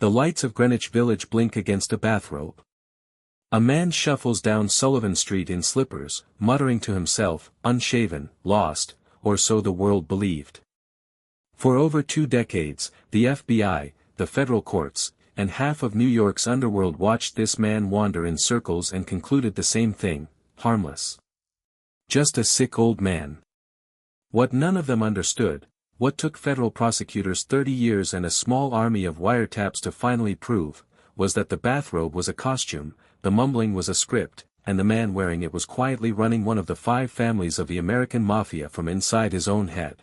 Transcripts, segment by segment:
The lights of Greenwich Village blink against a bathrobe. A man shuffles down Sullivan Street in slippers, muttering to himself, unshaven, lost, or so the world believed. For over 2 decades, the FBI, the federal courts, and half of New York's underworld watched this man wander in circles and concluded the same thing: harmless. Just a sick old man. What none of them understood, what took federal prosecutors 30 years and a small army of wiretaps to finally prove, was that the bathrobe was a costume, the mumbling was a script, and the man wearing it was quietly running one of the 5 families of the American Mafia from inside his own head.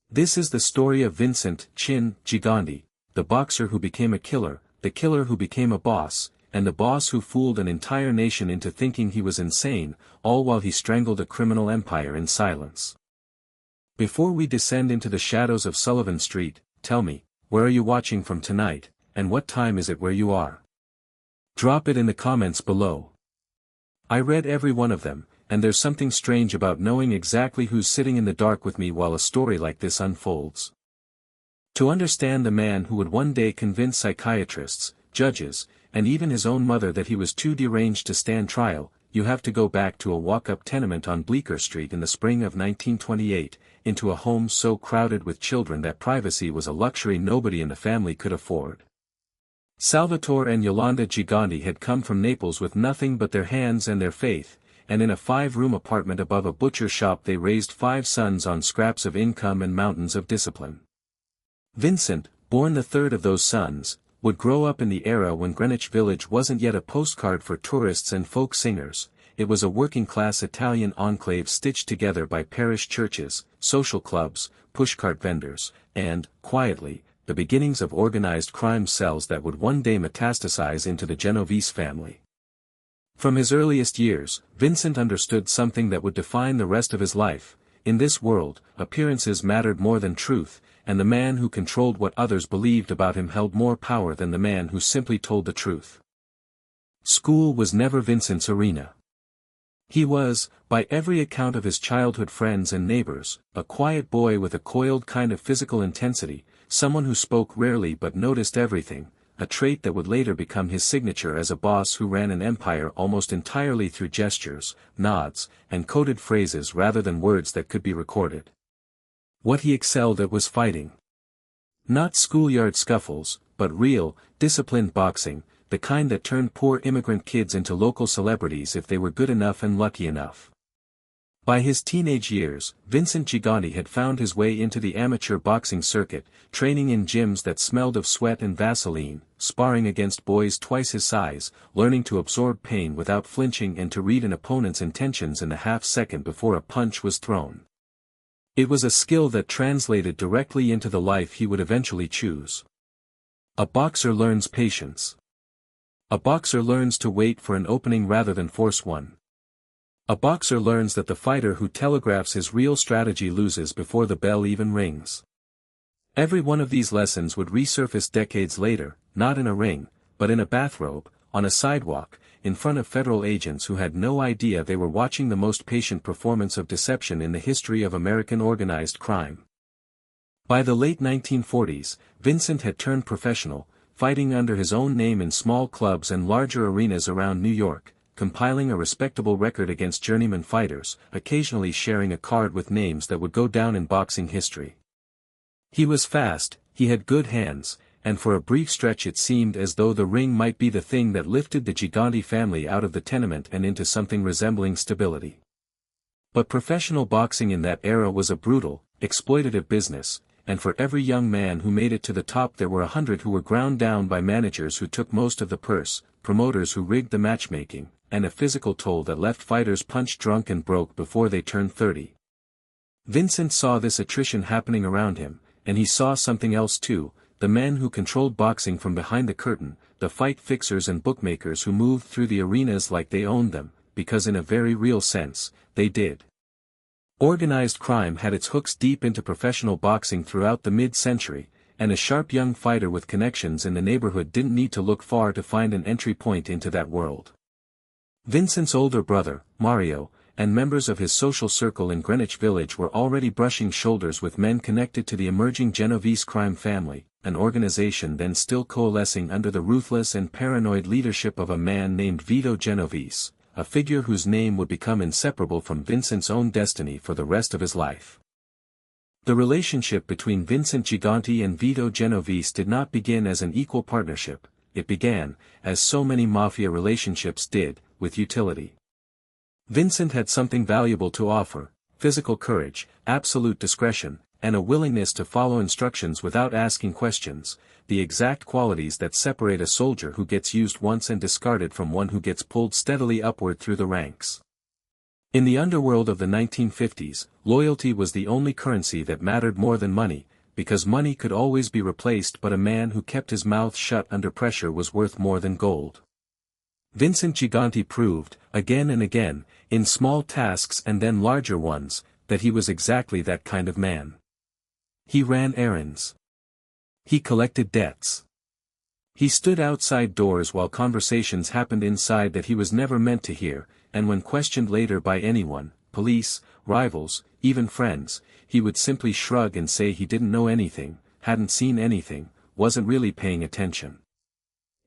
This is the story of Vincent Gigante, the boxer who became a killer, the killer who became a boss, and the boss who fooled an entire nation into thinking he was insane, all while he strangled a criminal empire in silence. Before we descend into the shadows of Sullivan Street, tell me, where are you watching from tonight, and what time is it where you are? Drop it in the comments below. I read every one of them, and there's something strange about knowing exactly who's sitting in the dark with me while a story like this unfolds. To understand the man who would one day convince psychiatrists, judges, and even his own mother that he was too deranged to stand trial, you have to go back to a walk-up tenement on Bleecker Street in the spring of 1928, into a home so crowded with children that privacy was a luxury nobody in the family could afford. Salvatore and Yolanda Gigante had come from Naples with nothing but their hands and their faith, and in a 5-room apartment above a butcher shop they raised 5 sons on scraps of income and mountains of discipline. Vincent, born the 3rd of those sons, would grow up in the era when Greenwich Village wasn't yet a postcard for tourists and folk singers. It was a working-class Italian enclave stitched together by parish churches, social clubs, pushcart vendors, and, quietly, the beginnings of organized crime cells that would one day metastasize into the Genovese family. From his earliest years, Vincent understood something that would define the rest of his life. In this world, appearances mattered more than truth, and the man who controlled what others believed about him held more power than the man who simply told the truth. School was never Vincent's arena. He was, by every account of his childhood friends and neighbors, a quiet boy with a coiled kind of physical intensity, someone who spoke rarely but noticed everything, a trait that would later become his signature as a boss who ran an empire almost entirely through gestures, nods, and coded phrases rather than words that could be recorded. What he excelled at was fighting. Not schoolyard scuffles, but real, disciplined boxing, the kind that turned poor immigrant kids into local celebrities if they were good enough and lucky enough. By his teenage years, Vincent Gigante had found his way into the amateur boxing circuit, training in gyms that smelled of sweat and Vaseline, sparring against boys twice his size, learning to absorb pain without flinching and to read an opponent's intentions in the half-second before a punch was thrown. It was a skill that translated directly into the life he would eventually choose. A boxer learns patience. A boxer learns to wait for an opening rather than force one. A boxer learns that the fighter who telegraphs his real strategy loses before the bell even rings. Every one of these lessons would resurface decades later, not in a ring, but in a bathrobe, on a sidewalk, in front of federal agents who had no idea they were watching the most patient performance of deception in the history of American organized crime. By the late 1940s, Vincent had turned professional, fighting under his own name in small clubs and larger arenas around New York, compiling a respectable record against journeyman fighters, occasionally sharing a card with names that would go down in boxing history. He was fast, he had good hands, and for a brief stretch it seemed as though the ring might be the thing that lifted the Gigante family out of the tenement and into something resembling stability. But professional boxing in that era was a brutal, exploitative business, and for every young man who made it to the top there were 100 who were ground down by managers who took most of the purse, promoters who rigged the matchmaking, and a physical toll that left fighters punch drunk and broke before they turned 30. Vincent saw this attrition happening around him, and he saw something else too: the men who controlled boxing from behind the curtain, the fight fixers and bookmakers who moved through the arenas like they owned them, because in a very real sense, they did. Organized crime had its hooks deep into professional boxing throughout the mid-century, and a sharp young fighter with connections in the neighborhood didn't need to look far to find an entry point into that world. Vincent's older brother, Mario, and members of his social circle in Greenwich Village were already brushing shoulders with men connected to the emerging Genovese crime family, an organization then still coalescing under the ruthless and paranoid leadership of a man named Vito Genovese, a figure whose name would become inseparable from Vincent's own destiny for the rest of his life. The relationship between Vincent Gigante and Vito Genovese did not begin as an equal partnership. It began, as so many mafia relationships did, with utility. Vincent had something valuable to offer: physical courage, absolute discretion, and a willingness to follow instructions without asking questions, the exact qualities that separate a soldier who gets used once and discarded from one who gets pulled steadily upward through the ranks. In the underworld of the 1950s, loyalty was the only currency that mattered more than money, because money could always be replaced, but a man who kept his mouth shut under pressure was worth more than gold. Vincent Gigante proved, again and again, in small tasks and then larger ones, that he was exactly that kind of man. He ran errands. He collected debts. He stood outside doors while conversations happened inside that he was never meant to hear, and when questioned later by anyone, police, rivals, even friends, he would simply shrug and say he didn't know anything, hadn't seen anything, wasn't really paying attention.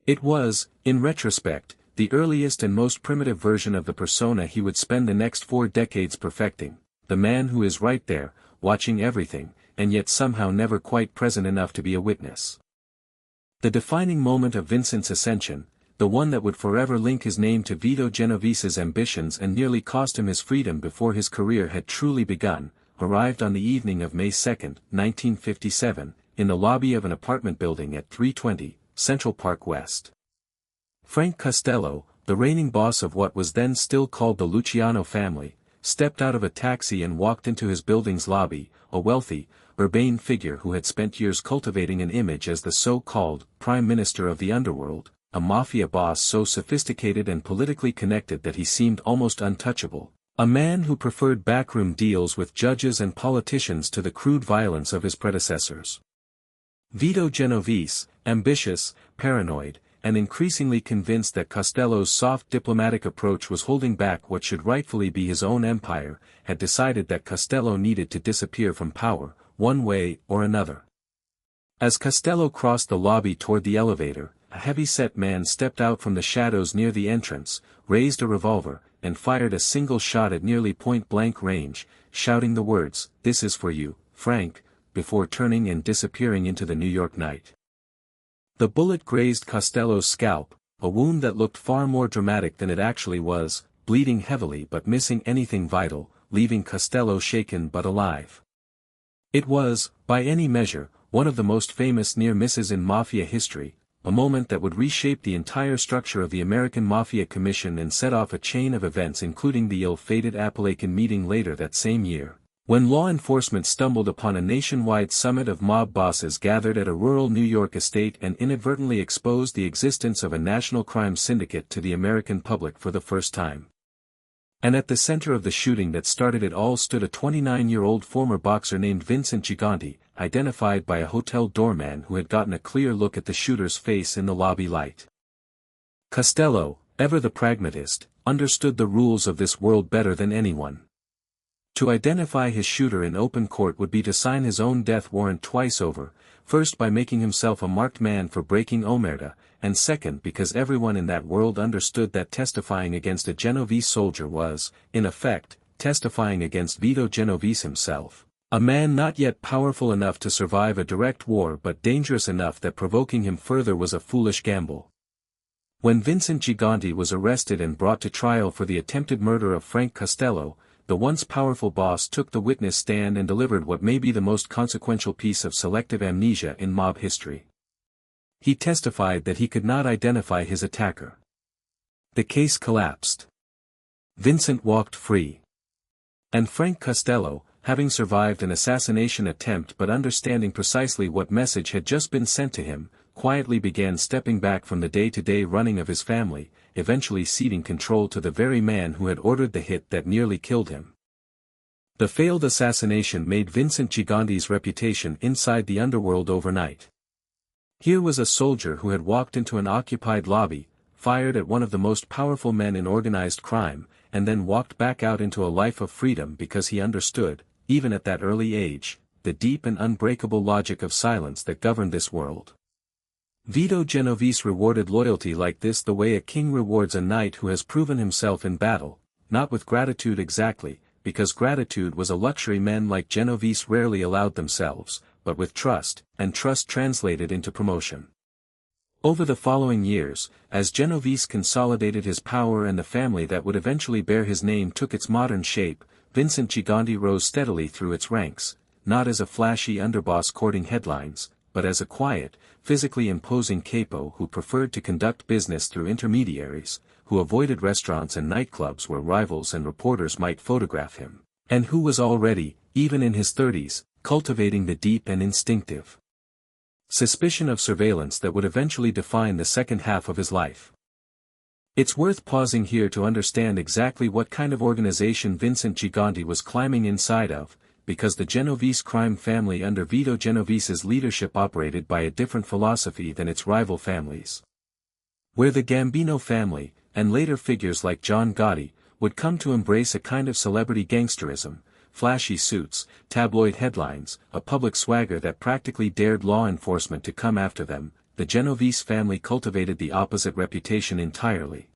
It was, in retrospect, the earliest and most primitive version of the persona he would spend the next 4 decades perfecting, the man who is right there, watching everything, and yet somehow never quite present enough to be a witness. The defining moment of Vincent's ascension, the one that would forever link his name to Vito Genovese's ambitions and nearly cost him his freedom before his career had truly begun, arrived on the evening of May 2, 1957, in the lobby of an apartment building at 320, Central Park West. Frank Costello, the reigning boss of what was then still called the Luciano family, stepped out of a taxi and walked into his building's lobby, a wealthy, urbane figure who had spent years cultivating an image as the so-called Prime Minister of the underworld, a mafia boss so sophisticated and politically connected that he seemed almost untouchable, a man who preferred backroom deals with judges and politicians to the crude violence of his predecessors. Vito Genovese, ambitious, paranoid, and increasingly convinced that Costello's soft diplomatic approach was holding back what should rightfully be his own empire, had decided that Costello needed to disappear from power, one way or another. As Costello crossed the lobby toward the elevator, a heavy-set man stepped out from the shadows near the entrance, raised a revolver, and fired a single shot at nearly point-blank range, shouting the words, "This is for you, Frank," before turning and disappearing into the New York night. The bullet grazed Costello's scalp, a wound that looked far more dramatic than it actually was, bleeding heavily but missing anything vital, leaving Costello shaken but alive. It was, by any measure, one of the most famous near misses in mafia history, a moment that would reshape the entire structure of the American Mafia Commission and set off a chain of events, including the ill-fated Appalachian meeting later that same year, when law enforcement stumbled upon a nationwide summit of mob bosses gathered at a rural New York estate and inadvertently exposed the existence of a national crime syndicate to the American public for the first time. And at the center of the shooting that started it all stood a 29-year-old former boxer named Vincent Gigante, identified by a hotel doorman who had gotten a clear look at the shooter's face in the lobby light. Costello, ever the pragmatist, understood the rules of this world better than anyone. To identify his shooter in open court would be to sign his own death warrant twice over, first by making himself a marked man for breaking omerta, and second because everyone in that world understood that testifying against a Genovese soldier was, in effect, testifying against Vito Genovese himself, a man not yet powerful enough to survive a direct war but dangerous enough that provoking him further was a foolish gamble. When Vincent Gigante was arrested and brought to trial for the attempted murder of Frank Costello, the once powerful boss took the witness stand and delivered what may be the most consequential piece of selective amnesia in mob history. He testified that he could not identify his attacker. The case collapsed. Vincent walked free. And Frank Costello, having survived an assassination attempt but understanding precisely what message had just been sent to him, quietly began stepping back from the day-to-day running of his family, eventually ceding control to the very man who had ordered the hit that nearly killed him. The failed assassination made Vincent Gigante's reputation inside the underworld overnight. Here was a soldier who had walked into an occupied lobby, fired at one of the most powerful men in organized crime, and then walked back out into a life of freedom because he understood, even at that early age, the deep and unbreakable logic of silence that governed this world. Vito Genovese rewarded loyalty like this the way a king rewards a knight who has proven himself in battle, not with gratitude exactly, because gratitude was a luxury men like Genovese rarely allowed themselves, but with trust, and trust translated into promotion. Over the following years, as Genovese consolidated his power and the family that would eventually bear his name took its modern shape, Vincent Gigante rose steadily through its ranks, not as a flashy underboss courting headlines, but as a quiet, physically imposing capo who preferred to conduct business through intermediaries, who avoided restaurants and nightclubs where rivals and reporters might photograph him, and who was already, even in his 30s, cultivating the deep and instinctive suspicion of surveillance that would eventually define the second half of his life. It's worth pausing here to understand exactly what kind of organization Vincent Gigante was climbing inside of, because the Genovese crime family under Vito Genovese's leadership operated by a different philosophy than its rival families. Where the Gambino family, and later figures like John Gotti, would come to embrace a kind of celebrity gangsterism, flashy suits, tabloid headlines, a public swagger that practically dared law enforcement to come after them, the Genovese family cultivated the opposite reputation entirely.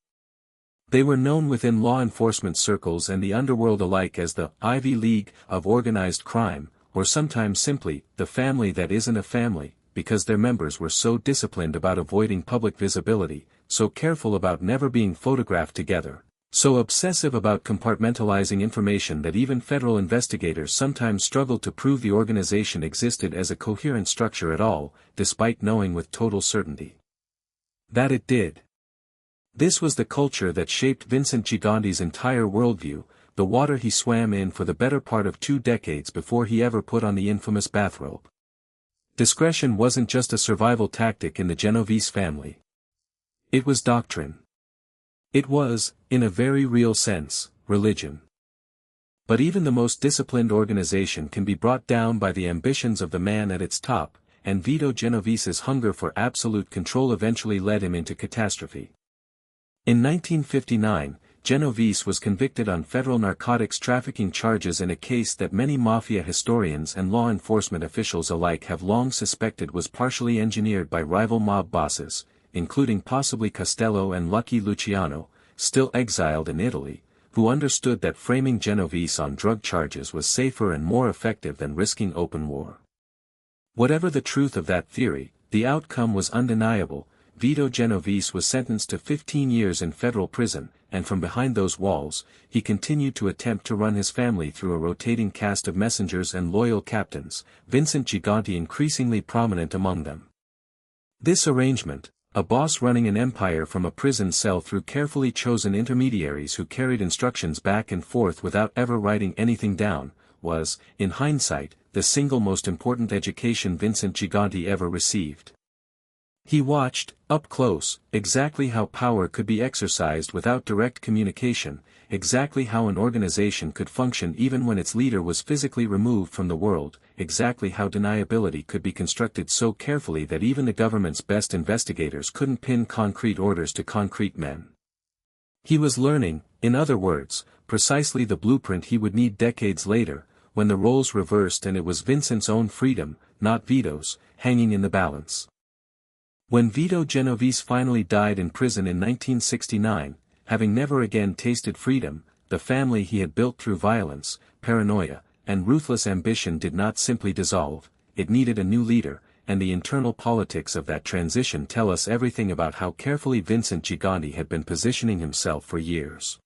They were known within law enforcement circles and the underworld alike as the Ivy League of organized crime, or sometimes simply, the family that isn't a family, because their members were so disciplined about avoiding public visibility, so careful about never being photographed together, so obsessive about compartmentalizing information that even federal investigators sometimes struggled to prove the organization existed as a coherent structure at all, despite knowing with total certainty that it did. This was the culture that shaped Vincent Gigante's entire worldview, the water he swam in for the better part of 2 decades before he ever put on the infamous bathrobe. Discretion wasn't just a survival tactic in the Genovese family. It was doctrine. It was, in a very real sense, religion. But even the most disciplined organization can be brought down by the ambitions of the man at its top, and Vito Genovese's hunger for absolute control eventually led him into catastrophe. In 1959, Genovese was convicted on federal narcotics trafficking charges in a case that many mafia historians and law enforcement officials alike have long suspected was partially engineered by rival mob bosses, including possibly Costello and Lucky Luciano, still exiled in Italy, who understood that framing Genovese on drug charges was safer and more effective than risking open war. Whatever the truth of that theory, the outcome was undeniable. Vito Genovese was sentenced to 15 years in federal prison, and from behind those walls, he continued to attempt to run his family through a rotating cast of messengers and loyal captains, Vincent Gigante increasingly prominent among them. This arrangement, a boss running an empire from a prison cell through carefully chosen intermediaries who carried instructions back and forth without ever writing anything down, was, in hindsight, the single most important education Vincent Gigante ever received. He watched, up close, exactly how power could be exercised without direct communication, exactly how an organization could function even when its leader was physically removed from the world, exactly how deniability could be constructed so carefully that even the government's best investigators couldn't pin concrete orders to concrete men. He was learning, in other words, precisely the blueprint he would need decades later, when the roles reversed and it was Vincent's own freedom, not Vito's, hanging in the balance. When Vito Genovese finally died in prison in 1969, having never again tasted freedom, the family he had built through violence, paranoia, and ruthless ambition did not simply dissolve, it needed a new leader, and the internal politics of that transition tell us everything about how carefully Vincent Gigante had been positioning himself for years.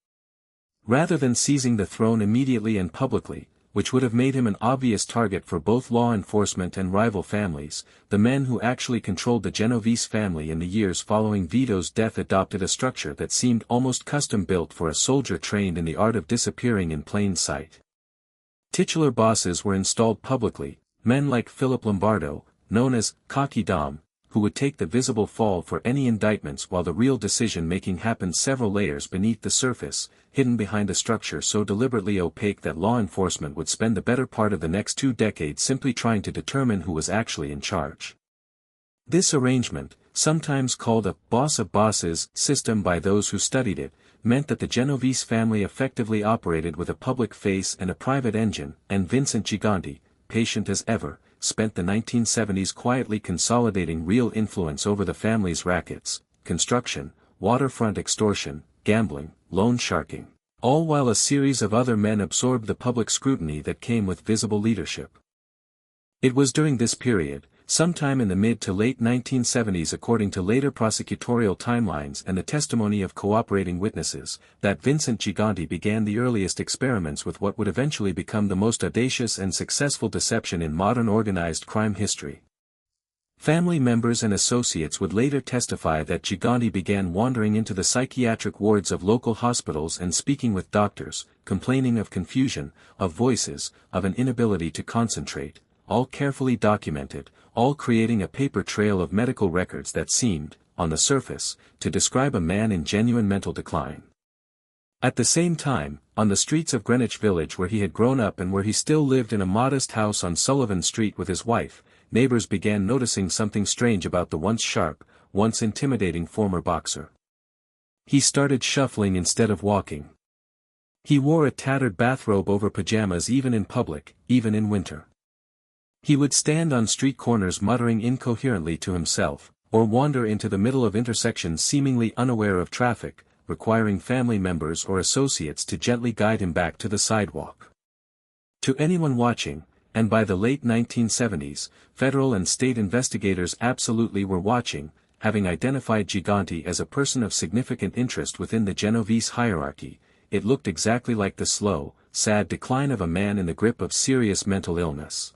Rather than seizing the throne immediately and publicly, which would have made him an obvious target for both law enforcement and rival families, the men who actually controlled the Genovese family in the years following Vito's death adopted a structure that seemed almost custom-built for a soldier trained in the art of disappearing in plain sight. Titular bosses were installed publicly, men like Philip Lombardo, known as Cocky Dom, who would take the visible fall for any indictments while the real decision-making happened several layers beneath the surface, hidden behind a structure so deliberately opaque that law enforcement would spend the better part of the next 2 decades simply trying to determine who was actually in charge. This arrangement, sometimes called a boss of bosses system by those who studied it, meant that the Genovese family effectively operated with a public face and a private engine, and Vincent Gigante, patient as ever, spent the 1970s quietly consolidating real influence over the family's rackets, construction, waterfront extortion, gambling, loan sharking, all while a series of other men absorbed the public scrutiny that came with visible leadership. It was during this period, sometime in the mid to late 1970s according to later prosecutorial timelines and the testimony of cooperating witnesses, that Vincent Gigante began the earliest experiments with what would eventually become the most audacious and successful deception in modern organized crime history. Family members and associates would later testify that Gigante began wandering into the psychiatric wards of local hospitals and speaking with doctors, complaining of confusion, of voices, of an inability to concentrate, all carefully documented, all creating a paper trail of medical records that seemed, on the surface, to describe a man in genuine mental decline. At the same time, on the streets of Greenwich Village where he had grown up and where he still lived in a modest house on Sullivan Street with his wife, neighbors began noticing something strange about the once sharp, once intimidating former boxer. He started shuffling instead of walking. He wore a tattered bathrobe over pajamas even in public, even in winter. He would stand on street corners muttering incoherently to himself, or wander into the middle of intersections seemingly unaware of traffic, requiring family members or associates to gently guide him back to the sidewalk. To anyone watching, and by the late 1970s, federal and state investigators absolutely were watching, having identified Gigante as a person of significant interest within the Genovese hierarchy, it looked exactly like the slow, sad decline of a man in the grip of serious mental illness.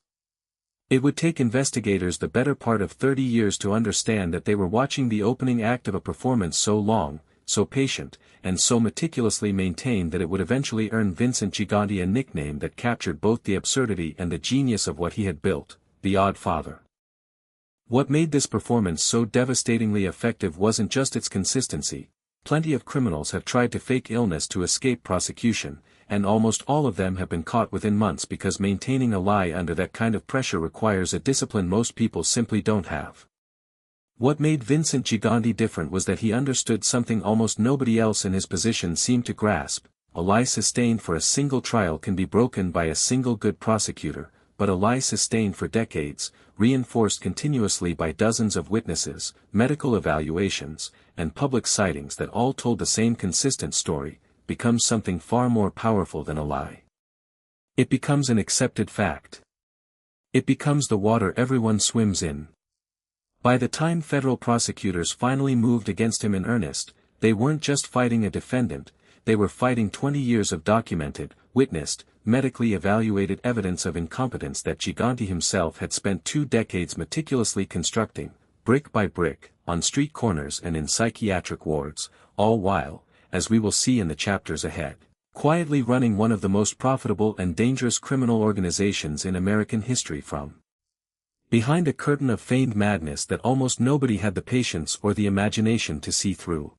It would take investigators the better part of 30 years to understand that they were watching the opening act of a performance so long, so patient, and so meticulously maintained that it would eventually earn Vincent Gigante a nickname that captured both the absurdity and the genius of what he had built, the Oddfather. What made this performance so devastatingly effective wasn't just its consistency. Plenty of criminals have tried to fake illness to escape prosecution, and almost all of them have been caught within months because maintaining a lie under that kind of pressure requires a discipline most people simply don't have. What made Vincent Gigante different was that he understood something almost nobody else in his position seemed to grasp: a lie sustained for a single trial can be broken by a single good prosecutor, but a lie sustained for decades, reinforced continuously by dozens of witnesses, medical evaluations, and public sightings that all told the same consistent story, becomes something far more powerful than a lie. It becomes an accepted fact. It becomes the water everyone swims in. By the time federal prosecutors finally moved against him in earnest, they weren't just fighting a defendant, they were fighting 20 years of documented, witnessed, medically evaluated evidence of incompetence that Gigante himself had spent 2 decades meticulously constructing, brick by brick, on street corners and in psychiatric wards, all while, as we will see in the chapters ahead, quietly running one of the most profitable and dangerous criminal organizations in American history from behind a curtain of feigned madness that almost nobody had the patience or the imagination to see through.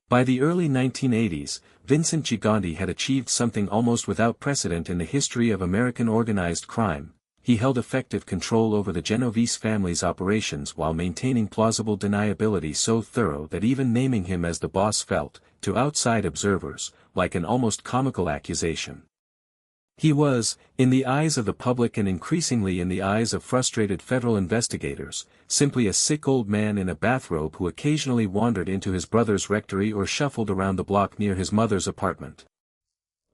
By the early 1980s, Vincent Gigante had achieved something almost without precedent in the history of American organized crime. He held effective control over the Genovese family's operations while maintaining plausible deniability so thorough that even naming him as the boss felt, to outside observers, like an almost comical accusation. He was, in the eyes of the public and increasingly in the eyes of frustrated federal investigators, simply a sick old man in a bathrobe who occasionally wandered into his brother's rectory or shuffled around the block near his mother's apartment.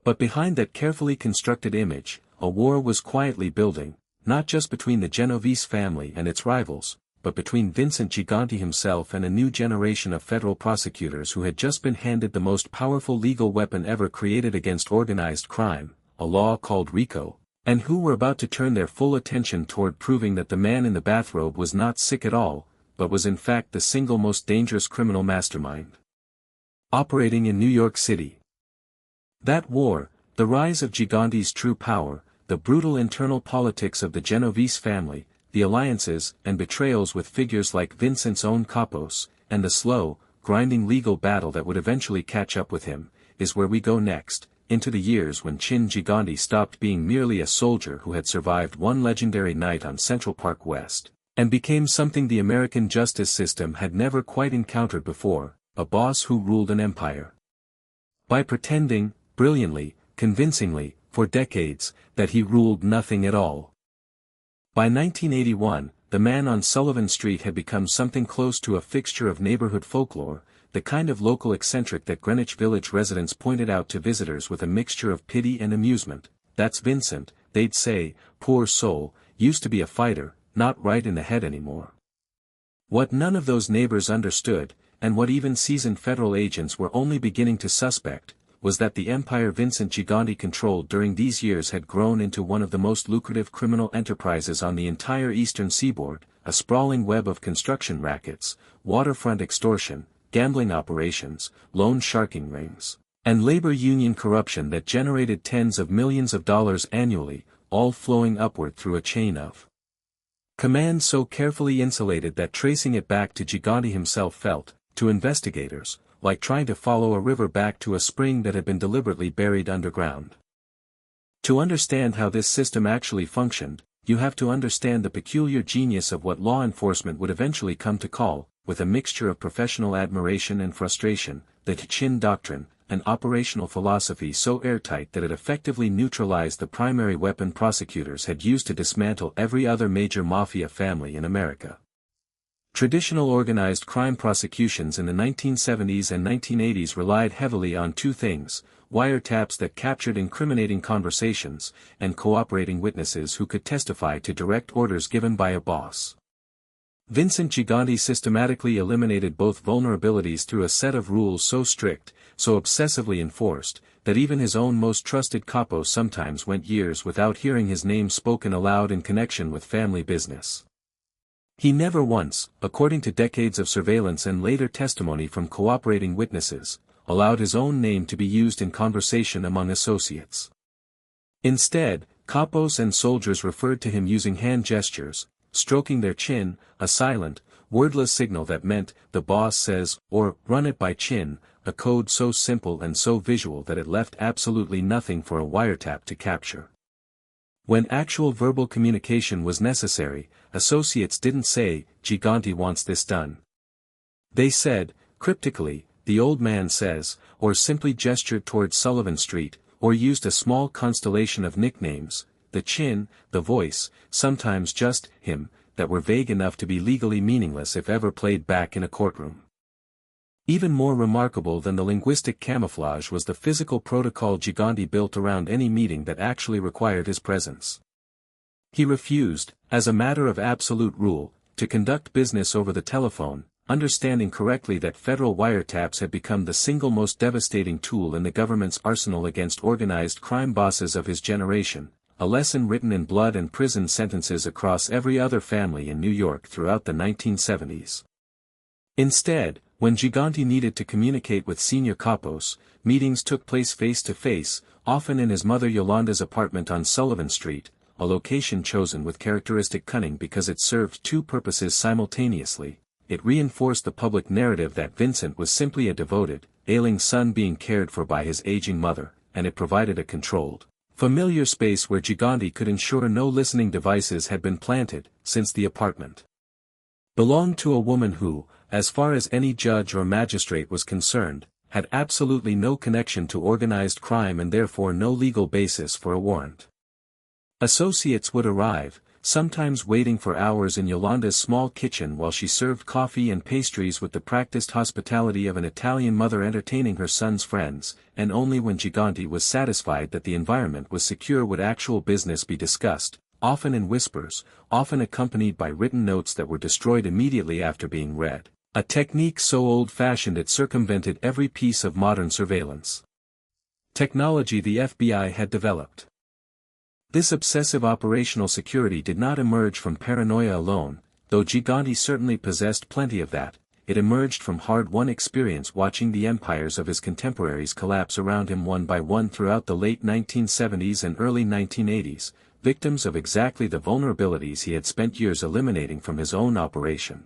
But behind that carefully constructed image, a war was quietly building, not just between the Genovese family and its rivals, but between Vincent Gigante himself and a new generation of federal prosecutors who had just been handed the most powerful legal weapon ever created against organized crime, a law called RICO, and who were about to turn their full attention toward proving that the man in the bathrobe was not sick at all, but was in fact the single most dangerous criminal mastermind operating in New York City. That war, the rise of Gigante's true power, the brutal internal politics of the Genovese family, the alliances and betrayals with figures like Vincent's own capos, and the slow, grinding legal battle that would eventually catch up with him, is where we go next, into the years when Chin Gigante stopped being merely a soldier who had survived one legendary night on Central Park West, And became something the American justice system had never quite encountered before, a boss who ruled an empire. By pretending, brilliantly, convincingly, for decades, that he ruled nothing at all. By 1981, the man on Sullivan Street had become something close to a fixture of neighborhood folklore, the kind of local eccentric that Greenwich Village residents pointed out to visitors with a mixture of pity and amusement. "That's Vincent," they'd say, "poor soul, used to be a fighter, not right in the head anymore." What none of those neighbors understood, and what even seasoned federal agents were only beginning to suspect, was that the empire Vincent Gigante controlled during these years had grown into one of the most lucrative criminal enterprises on the entire eastern seaboard, a sprawling web of construction rackets, waterfront extortion, gambling operations, loan sharking rings, and labor union corruption that generated tens of millions of dollars annually, all flowing upward through a chain of command so carefully insulated that tracing it back to Gigante himself felt, to investigators, like trying to follow a river back to a spring that had been deliberately buried underground. To understand how this system actually functioned, you have to understand the peculiar genius of what law enforcement would eventually come to call, with a mixture of professional admiration and frustration, the Chin Doctrine, an operational philosophy so airtight that it effectively neutralized the primary weapon prosecutors had used to dismantle every other major mafia family in America. Traditional organized crime prosecutions in the 1970s and 1980s relied heavily on two things: wiretaps that captured incriminating conversations, and cooperating witnesses who could testify to direct orders given by a boss. Vincent Gigante systematically eliminated both vulnerabilities through a set of rules so strict, so obsessively enforced, that even his own most trusted capos sometimes went years without hearing his name spoken aloud in connection with family business. He never once, according to decades of surveillance and later testimony from cooperating witnesses, allowed his own name to be used in conversation among associates. Instead, capos and soldiers referred to him using hand gestures, stroking their chin, a silent, wordless signal that meant, "the boss says," or "run it by chin," a code so simple and so visual that it left absolutely nothing for a wiretap to capture. When actual verbal communication was necessary, associates didn't say, "Gigante wants this done." They said, cryptically, "the old man says," or simply gestured towards Sullivan Street, or used a small constellation of nicknames, the chin, the voice, sometimes just him, that were vague enough to be legally meaningless if ever played back in a courtroom. Even more remarkable than the linguistic camouflage was the physical protocol Gigante built around any meeting that actually required his presence. He refused, as a matter of absolute rule, to conduct business over the telephone, understanding correctly that federal wiretaps had become the single most devastating tool in the government's arsenal against organized crime bosses of his generation, a lesson written in blood and prison sentences across every other family in New York throughout the 1970s. Instead, when Gigante needed to communicate with senior capos, meetings took place face-to-face, often in his mother Yolanda's apartment on Sullivan Street, a location chosen with characteristic cunning because it served two purposes simultaneously. It reinforced the public narrative that Vincent was simply a devoted, ailing son being cared for by his aging mother, and it provided a controlled, familiar space where Gigante could ensure no listening devices had been planted, since the apartment belonged to a woman who, as far as any judge or magistrate was concerned, had absolutely no connection to organized crime and therefore no legal basis for a warrant. Associates would arrive, sometimes waiting for hours in Yolanda's small kitchen while she served coffee and pastries with the practiced hospitality of an Italian mother entertaining her son's friends, and only when Gigante was satisfied that the environment was secure would actual business be discussed, often in whispers, often accompanied by written notes that were destroyed immediately after being read. A technique so old-fashioned it circumvented every piece of modern surveillance technology the FBI had developed. This obsessive operational security did not emerge from paranoia alone, though Gigante certainly possessed plenty of that. It emerged from hard-won experience watching the empires of his contemporaries collapse around him one by one throughout the late 1970s and early 1980s, victims of exactly the vulnerabilities he had spent years eliminating from his own operation.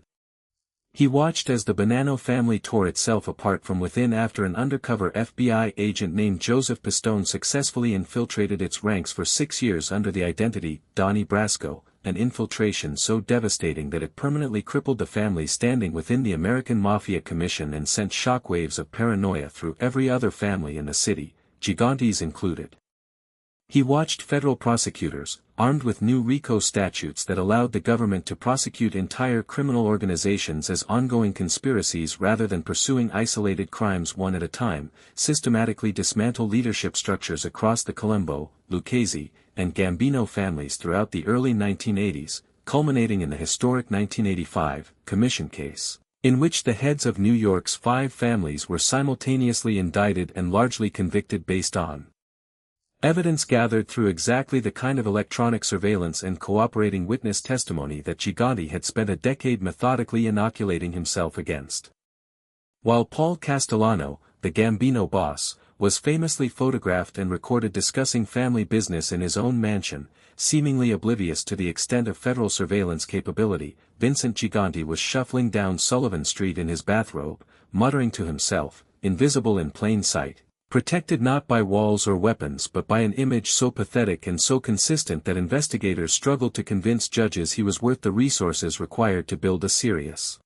He watched as the Bonanno family tore itself apart from within after an undercover FBI agent named Joseph Pistone successfully infiltrated its ranks for 6 years under the identity, Donnie Brasco, an infiltration so devastating that it permanently crippled the family's standing within the American Mafia Commission and sent shockwaves of paranoia through every other family in the city, Gigante's included. He watched federal prosecutors, armed with new RICO statutes that allowed the government to prosecute entire criminal organizations as ongoing conspiracies rather than pursuing isolated crimes one at a time, systematically dismantle leadership structures across the Colombo, Lucchese, and Gambino families throughout the early 1980s, culminating in the historic 1985 Commission case, in which the heads of New York's 5 families were simultaneously indicted and largely convicted based on evidence gathered through exactly the kind of electronic surveillance and cooperating witness testimony that Gigante had spent a decade methodically inoculating himself against. While Paul Castellano, the Gambino boss, was famously photographed and recorded discussing family business in his own mansion, seemingly oblivious to the extent of federal surveillance capability, Vincent Gigante was shuffling down Sullivan Street in his bathrobe, muttering to himself, invisible in plain sight, protected not by walls or weapons but by an image so pathetic and so consistent that investigators struggled to convince judges he was worth the resources required to build a serious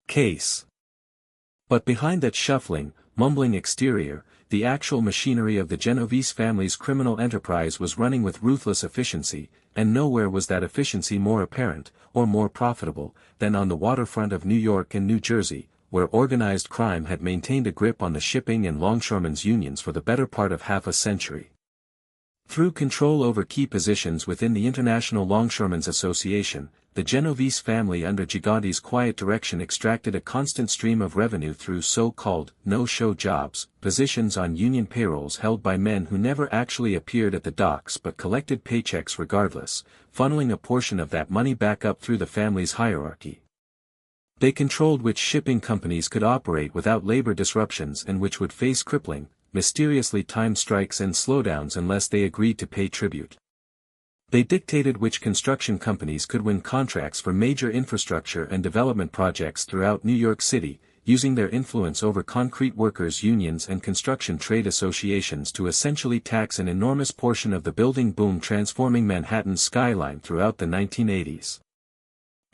case. But behind that shuffling, mumbling exterior, the actual machinery of the Genovese family's criminal enterprise was running with ruthless efficiency, and nowhere was that efficiency more apparent, or more profitable, than on the waterfront of New York and New Jersey, where organized crime had maintained a grip on the shipping and longshoremen's unions for the better part of half a century. Through control over key positions within the International Longshoremen's Association, the Genovese family under Gigante's quiet direction extracted a constant stream of revenue through so-called no-show jobs, positions on union payrolls held by men who never actually appeared at the docks but collected paychecks regardless, funneling a portion of that money back up through the family's hierarchy. They controlled which shipping companies could operate without labor disruptions and which would face crippling, mysteriously timed strikes and slowdowns unless they agreed to pay tribute. They dictated which construction companies could win contracts for major infrastructure and development projects throughout New York City, using their influence over concrete workers' unions and construction trade associations to essentially tax an enormous portion of the building boom transforming Manhattan's skyline throughout the 1980s.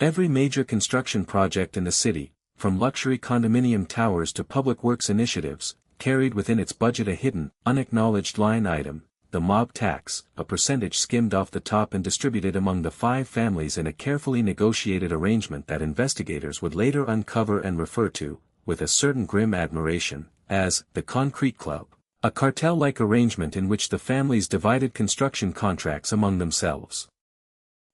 Every major construction project in the city, from luxury condominium towers to public works initiatives, carried within its budget a hidden, unacknowledged line item, the mob tax, a percentage skimmed off the top and distributed among the 5 families in a carefully negotiated arrangement that investigators would later uncover and refer to, with a certain grim admiration, as the Concrete Club, a cartel-like arrangement in which the families divided construction contracts among themselves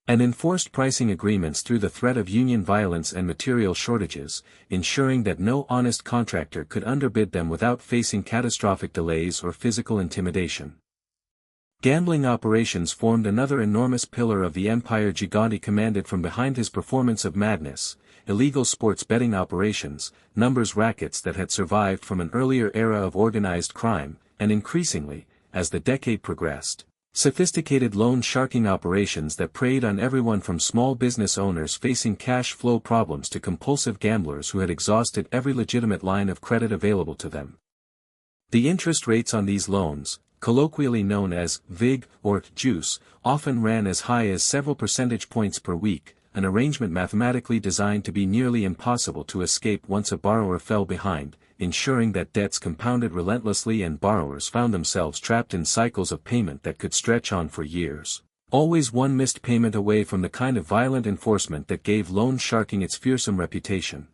and enforced pricing agreements through the threat of union violence and material shortages, ensuring that no honest contractor could underbid them without facing catastrophic delays or physical intimidation. Gambling operations formed another enormous pillar of the empire Gigante commanded from behind his performance of madness, illegal sports betting operations, numbers rackets that had survived from an earlier era of organized crime, and increasingly, as the decade progressed, sophisticated loan sharking operations that preyed on everyone from small business owners facing cash flow problems to compulsive gamblers who had exhausted every legitimate line of credit available to them. The interest rates on these loans, colloquially known as VIG or juice, often ran as high as several percentage points per week, an arrangement mathematically designed to be nearly impossible to escape once a borrower fell behind, ensuring that debts compounded relentlessly and borrowers found themselves trapped in cycles of payment that could stretch on for years, always one missed payment away from the kind of violent enforcement that gave loan sharking its fearsome reputation.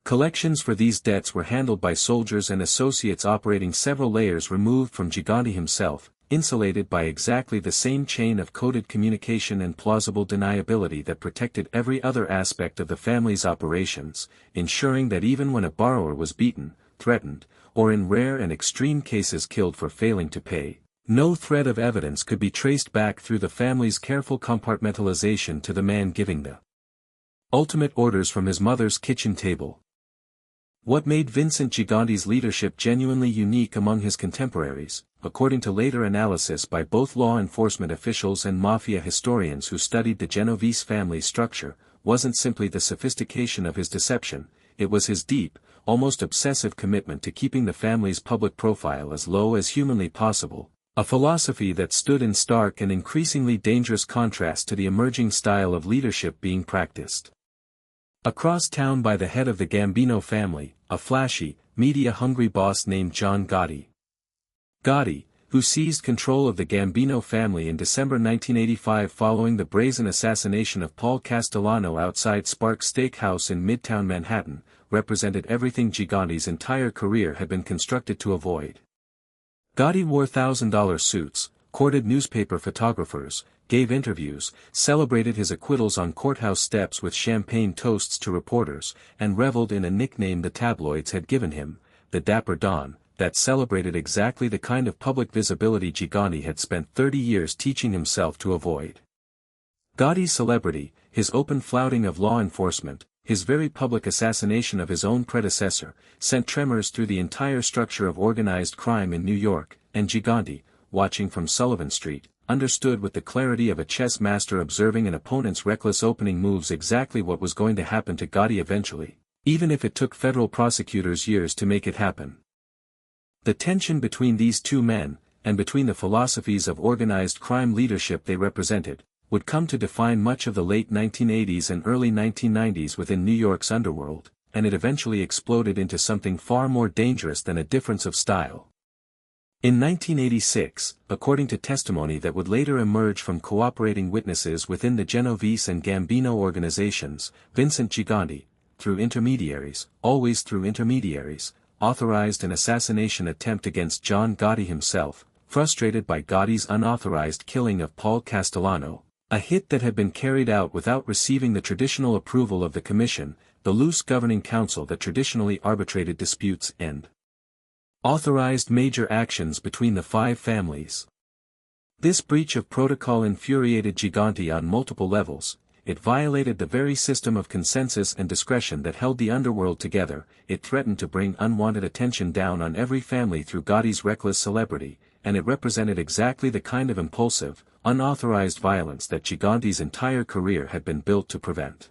Collections for these debts were handled by soldiers and associates operating several layers removed from Gigante himself, insulated by exactly the same chain of coded communication and plausible deniability that protected every other aspect of the family's operations, ensuring that even when a borrower was beaten, threatened, or in rare and extreme cases killed for failing to pay, no thread of evidence could be traced back through the family's careful compartmentalization to the man giving the ultimate orders from his mother's kitchen table. What made Vincent Gigante's leadership genuinely unique among his contemporaries, according to later analysis by both law enforcement officials and mafia historians who studied the Genovese family structure, wasn't simply the sophistication of his deception, it was his deep, almost obsessive commitment to keeping the family's public profile as low as humanly possible, A philosophy that stood in stark and increasingly dangerous contrast to the emerging style of leadership being practiced across town by the head of the Gambino family, a flashy, media-hungry boss named John Gotti. Gotti, who seized control of the Gambino family in December 1985 following the brazen assassination of Paul Castellano outside Sparks Steakhouse in Midtown Manhattan, represented everything Gigante's entire career had been constructed to avoid. Gotti wore $1,000 suits, courted newspaper photographers, gave interviews, celebrated his acquittals on courthouse steps with champagne toasts to reporters, and reveled in a nickname the tabloids had given him, the Dapper Don, that celebrated exactly the kind of public visibility Gigante had spent 30 years teaching himself to avoid. Gotti's celebrity, his open flouting of law enforcement, his very public assassination of his own predecessor, sent tremors through the entire structure of organized crime in New York, and Gigante, watching from Sullivan Street, understood with the clarity of a chess master observing an opponent's reckless opening moves exactly what was going to happen to Gotti eventually, even if it took federal prosecutors years to make it happen. The tension between these two men, and between the philosophies of organized crime leadership they represented, would come to define much of the late 1980s and early 1990s within New York's underworld, and it eventually exploded into something far more dangerous than a difference of style. In 1986, according to testimony that would later emerge from cooperating witnesses within the Genovese and Gambino organizations, Vincent Gigante, through intermediaries, always through intermediaries, authorized an assassination attempt against John Gotti himself, frustrated by Gotti's unauthorized killing of Paul Castellano, a hit that had been carried out without receiving the traditional approval of the commission, the loose governing council that traditionally arbitrated disputes and authorized major actions between the five families. This breach of protocol infuriated Gigante on multiple levels. It violated the very system of consensus and discretion that held the underworld together, it threatened to bring unwanted attention down on every family through Gotti's reckless celebrity, and it represented exactly the kind of impulsive, unauthorized violence that Gigante's entire career had been built to prevent.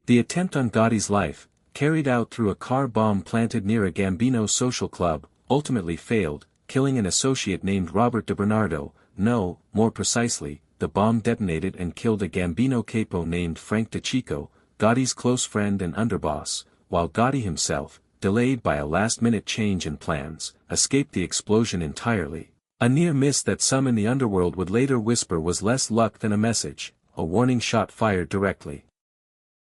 The attempt on Gotti's life, carried out through a car bomb planted near a Gambino social club, ultimately failed, killing an associate named Robert DiBernardo. No, more precisely, the bomb detonated and killed a Gambino capo named Frank DeChico, Gotti's close friend and underboss, while Gotti himself, delayed by a last-minute change in plans, escaped the explosion entirely. A near miss that some in the underworld would later whisper was less luck than a message, a warning shot fired directly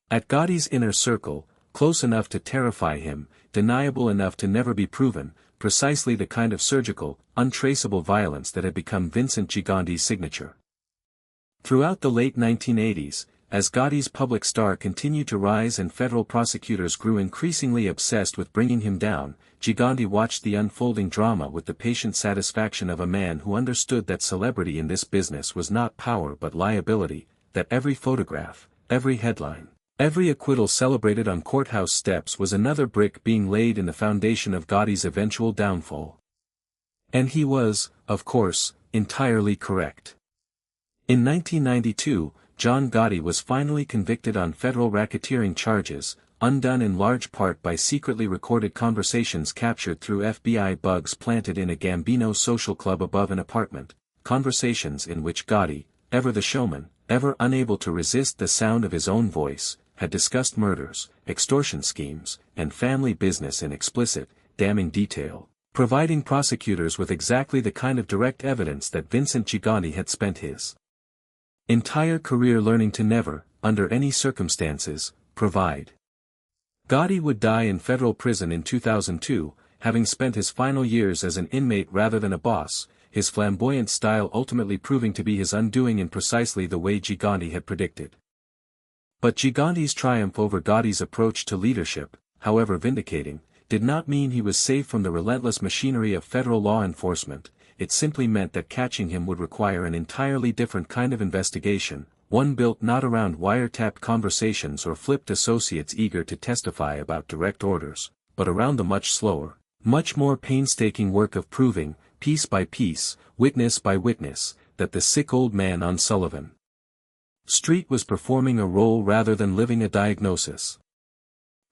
at Gotti's inner circle, close enough to terrify him, deniable enough to never be proven, precisely the kind of surgical, untraceable violence that had become Vincent Gigante's signature. Throughout the late 1980s, as Gotti's public star continued to rise and federal prosecutors grew increasingly obsessed with bringing him down, Gigante watched the unfolding drama with the patient satisfaction of a man who understood that celebrity in this business was not power but liability, that every photograph, every headline, every acquittal celebrated on courthouse steps was another brick being laid in the foundation of Gotti's eventual downfall. And he was, of course, entirely correct. In 1992, John Gotti was finally convicted on federal racketeering charges, undone in large part by secretly recorded conversations captured through FBI bugs planted in a Gambino social club above an apartment, conversations in which Gotti, ever the showman, ever unable to resist the sound of his own voice, had discussed murders, extortion schemes, and family business in explicit, damning detail, providing prosecutors with exactly the kind of direct evidence that Vincent Gigante had spent his entire career learning to never, under any circumstances, provide. Gotti would die in federal prison in 2002, having spent his final years as an inmate rather than a boss, his flamboyant style ultimately proving to be his undoing in precisely the way Gigante had predicted. But Gigante's triumph over Gotti's approach to leadership, however vindicating, did not mean he was safe from the relentless machinery of federal law enforcement. It simply meant that catching him would require an entirely different kind of investigation, one built not around wiretapped conversations or flipped associates eager to testify about direct orders, but around the much slower, much more painstaking work of proving, piece by piece, witness by witness, that the sick old man on Sullivan Street was performing a role rather than living a diagnosis.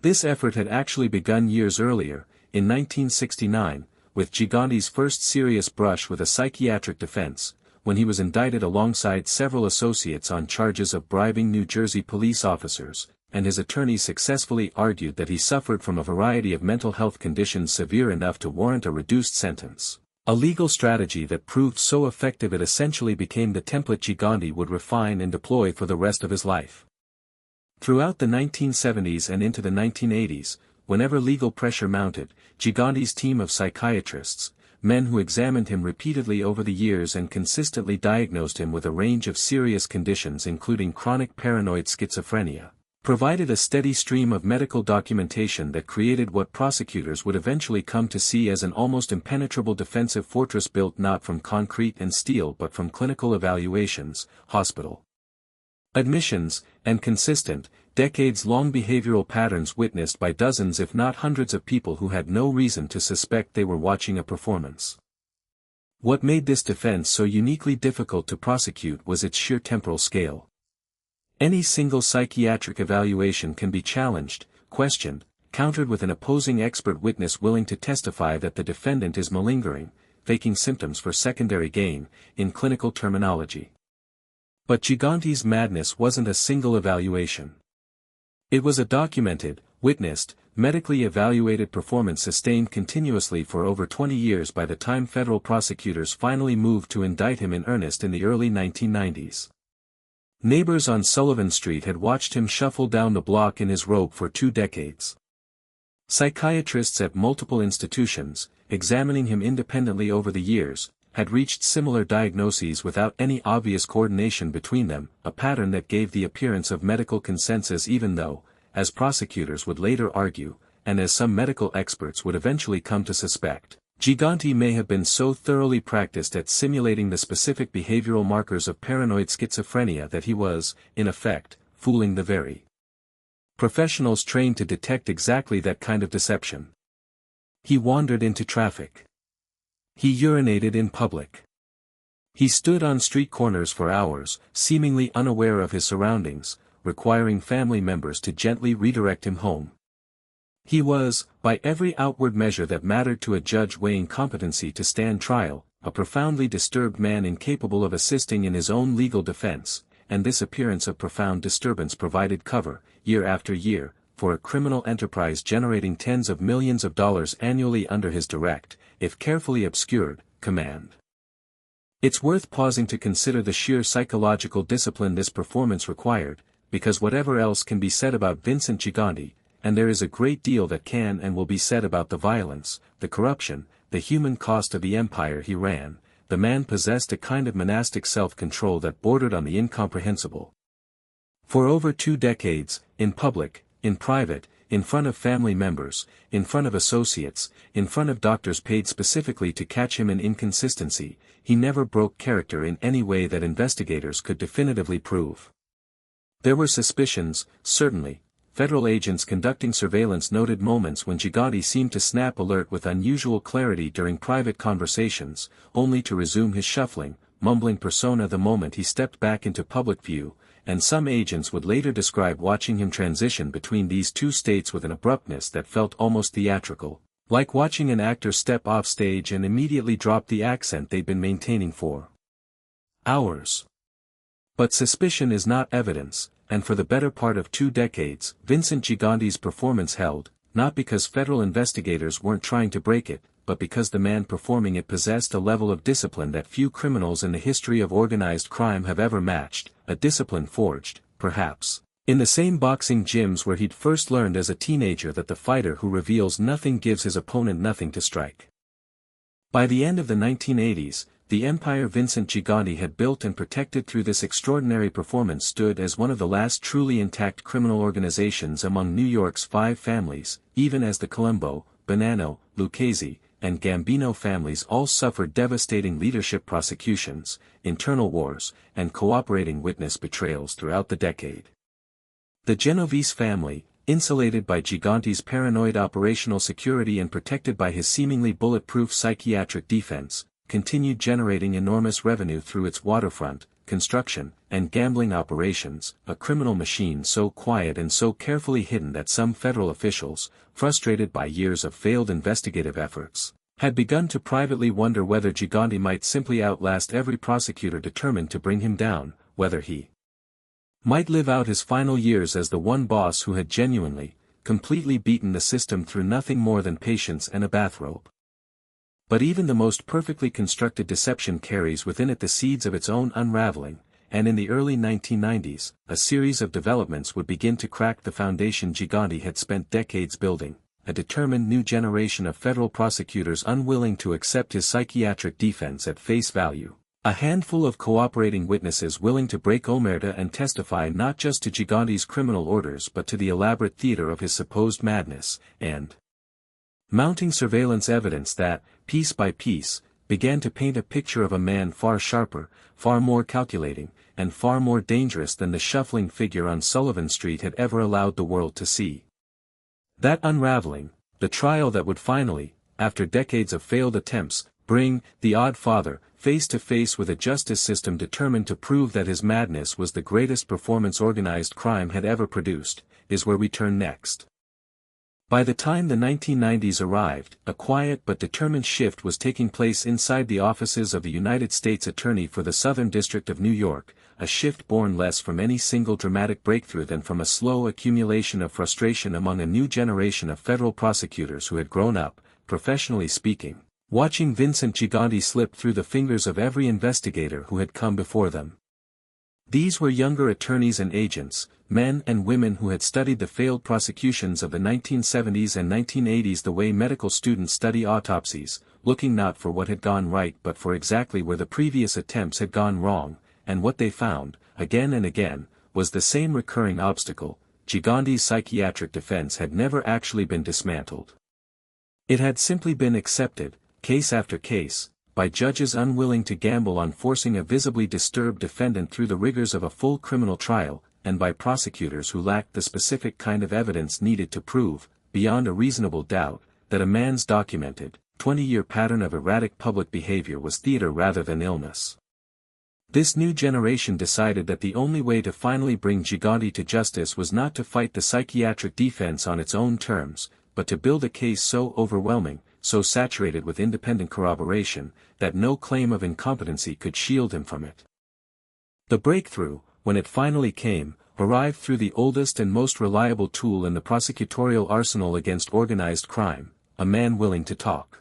This effort had actually begun years earlier, in 1969, with Gigante's first serious brush with a psychiatric defense, when he was indicted alongside several associates on charges of bribing New Jersey police officers, and his attorneys successfully argued that he suffered from a variety of mental health conditions severe enough to warrant a reduced sentence. A legal strategy that proved so effective it essentially became the template Gigante would refine and deploy for the rest of his life. Throughout the 1970s and into the 1980s, whenever legal pressure mounted, Gigante's team of psychiatrists, men who examined him repeatedly over the years and consistently diagnosed him with a range of serious conditions including chronic paranoid schizophrenia, provided a steady stream of medical documentation that created what prosecutors would eventually come to see as an almost impenetrable defensive fortress built not from concrete and steel but from clinical evaluations, hospital admissions, and consistent, decades-long behavioral patterns witnessed by dozens if not hundreds of people who had no reason to suspect they were watching a performance. What made this defense so uniquely difficult to prosecute was its sheer temporal scale. Any single psychiatric evaluation can be challenged, questioned, countered with an opposing expert witness willing to testify that the defendant is malingering, faking symptoms for secondary gain, in clinical terminology. But Gigante's madness wasn't a single evaluation. It was a documented, witnessed, medically evaluated performance sustained continuously for over 20 years by the time federal prosecutors finally moved to indict him in earnest in the early 1990s. Neighbors on Sullivan Street had watched him shuffle down the block in his robe for 2 decades. Psychiatrists at multiple institutions, examining him independently over the years, had reached similar diagnoses without any obvious coordination between them, a pattern that gave the appearance of medical consensus even though, as prosecutors would later argue, and as some medical experts would eventually come to suspect, Gigante may have been so thoroughly practiced at simulating the specific behavioral markers of paranoid schizophrenia that he was, in effect, fooling the very professionals trained to detect exactly that kind of deception. He wandered into traffic. He urinated in public. He stood on street corners for hours, seemingly unaware of his surroundings, requiring family members to gently redirect him home. He was, by every outward measure that mattered to a judge weighing competency to stand trial, a profoundly disturbed man incapable of assisting in his own legal defense, and this appearance of profound disturbance provided cover, year after year, for a criminal enterprise generating tens of millions of dollars annually under his direct, if carefully obscured, command. It's worth pausing to consider the sheer psychological discipline this performance required, because whatever else can be said about Vincent Gigante, and there is a great deal that can and will be said about the violence, the corruption, the human cost of the empire he ran, the man possessed a kind of monastic self-control that bordered on the incomprehensible. For over 2 decades, in public, in private, in front of family members, in front of associates, in front of doctors paid specifically to catch him in inconsistency, he never broke character in any way that investigators could definitively prove. There were suspicions, certainly. Federal agents conducting surveillance noted moments when Gigante seemed to snap alert with unusual clarity during private conversations, only to resume his shuffling, mumbling persona the moment he stepped back into public view, and some agents would later describe watching him transition between these two states with an abruptness that felt almost theatrical, like watching an actor step off stage and immediately drop the accent they'd been maintaining for hours. But suspicion is not evidence, and for the better part of 2 decades, Vincent Gigante's performance held, not because federal investigators weren't trying to break it, but because the man performing it possessed a level of discipline that few criminals in the history of organized crime have ever matched, a discipline forged, perhaps, in the same boxing gyms where he'd first learned as a teenager that the fighter who reveals nothing gives his opponent nothing to strike. By the end of the 1980s, the empire Vincent Gigante had built and protected through this extraordinary performance stood as one of the last truly intact criminal organizations among New York's 5 families, even as the Colombo, Bonanno, Lucchese, and Gambino families all suffered devastating leadership prosecutions, internal wars, and cooperating witness betrayals throughout the decade. The Genovese family, insulated by Gigante's paranoid operational security and protected by his seemingly bulletproof psychiatric defense, continued generating enormous revenue through its waterfront, construction, and gambling operations, a criminal machine so quiet and so carefully hidden that some federal officials, frustrated by years of failed investigative efforts, had begun to privately wonder whether Gigante might simply outlast every prosecutor determined to bring him down, whether he might live out his final years as the one boss who had genuinely, completely beaten the system through nothing more than patience and a bathrobe. But even the most perfectly constructed deception carries within it the seeds of its own unraveling, and in the early 1990s, a series of developments would begin to crack the foundation Gigante had spent decades building, a determined new generation of federal prosecutors unwilling to accept his psychiatric defense at face value. A handful of cooperating witnesses willing to break omerta and testify not just to Gigante's criminal orders but to the elaborate theater of his supposed madness, and mounting surveillance evidence that, piece by piece, began to paint a picture of a man far sharper, far more calculating, and far more dangerous than the shuffling figure on Sullivan Street had ever allowed the world to see. That unraveling, the trial that would finally, after decades of failed attempts, bring the Oddfather face to face with a justice system determined to prove that his madness was the greatest performance organized crime had ever produced, is where we turn next. By the time the 1990s arrived, a quiet but determined shift was taking place inside the offices of the United States Attorney for the Southern District of New York, a shift born less from any single dramatic breakthrough than from a slow accumulation of frustration among a new generation of federal prosecutors who had grown up, professionally speaking, watching Vincent Gigante slip through the fingers of every investigator who had come before them. These were younger attorneys and agents, men and women who had studied the failed prosecutions of the 1970s and 1980s the way medical students study autopsies, looking not for what had gone right but for exactly where the previous attempts had gone wrong, and what they found, again and again, was the same recurring obstacle: Gigante's psychiatric defense had never actually been dismantled. It had simply been accepted, case after case, by judges unwilling to gamble on forcing a visibly disturbed defendant through the rigors of a full criminal trial, and by prosecutors who lacked the specific kind of evidence needed to prove, beyond a reasonable doubt, that a man's documented, 20-year pattern of erratic public behavior was theater rather than illness. This new generation decided that the only way to finally bring Gigante to justice was not to fight the psychiatric defense on its own terms, but to build a case so overwhelming, so saturated with independent corroboration, that no claim of incompetency could shield him from it. The breakthrough, when it finally came, arrived through the oldest and most reliable tool in the prosecutorial arsenal against organized crime, a man willing to talk.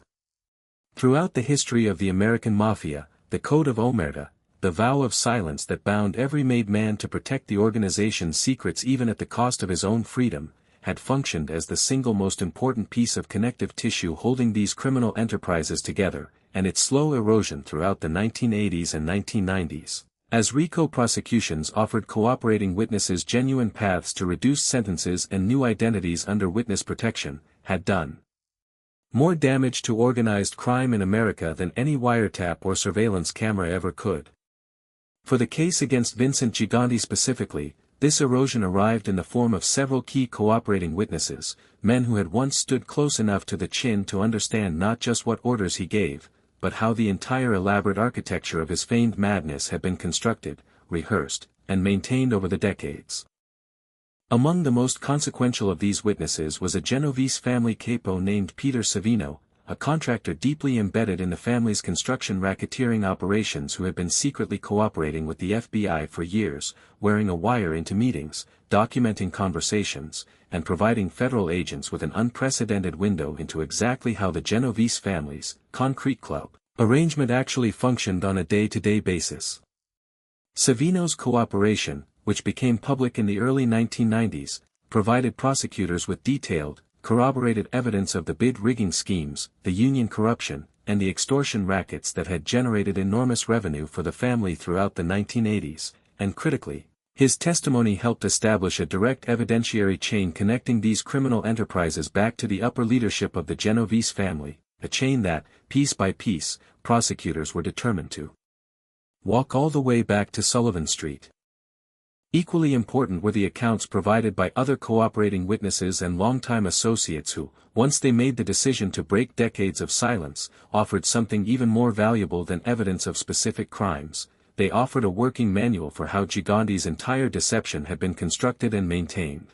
Throughout the history of the American Mafia, the Code of Omerta, the vow of silence that bound every made man to protect the organization's secrets even at the cost of his own freedom, had functioned as the single most important piece of connective tissue holding these criminal enterprises together, and its slow erosion throughout the 1980s and 1990s, as RICO prosecutions offered cooperating witnesses genuine paths to reduced sentences and new identities under witness protection, had done more damage to organized crime in America than any wiretap or surveillance camera ever could. For the case against Vincent Gigante specifically, this erosion arrived in the form of several key cooperating witnesses, men who had once stood close enough to the chin to understand not just what orders he gave, but how the entire elaborate architecture of his feigned madness had been constructed, rehearsed, and maintained over the decades. Among the most consequential of these witnesses was a Genovese family capo named Peter Savino, a contractor deeply embedded in the family's construction racketeering operations who had been secretly cooperating with the FBI for years, wearing a wire into meetings, documenting conversations, and providing federal agents with an unprecedented window into exactly how the Genovese family's concrete club arrangement actually functioned on a day-to-day basis. Savino's cooperation, which became public in the early 1990s, provided prosecutors with detailed, corroborated evidence of the bid rigging schemes, the union corruption, and the extortion rackets that had generated enormous revenue for the family throughout the 1980s, and critically, his testimony helped establish a direct evidentiary chain connecting these criminal enterprises back to the upper leadership of the Genovese family, a chain that, piece by piece, prosecutors were determined to walk all the way back to Sullivan Street. Equally important were the accounts provided by other cooperating witnesses and longtime associates who, once they made the decision to break decades of silence, offered something even more valuable than evidence of specific crimes. They offered a working manual for how Gigante's entire deception had been constructed and maintained.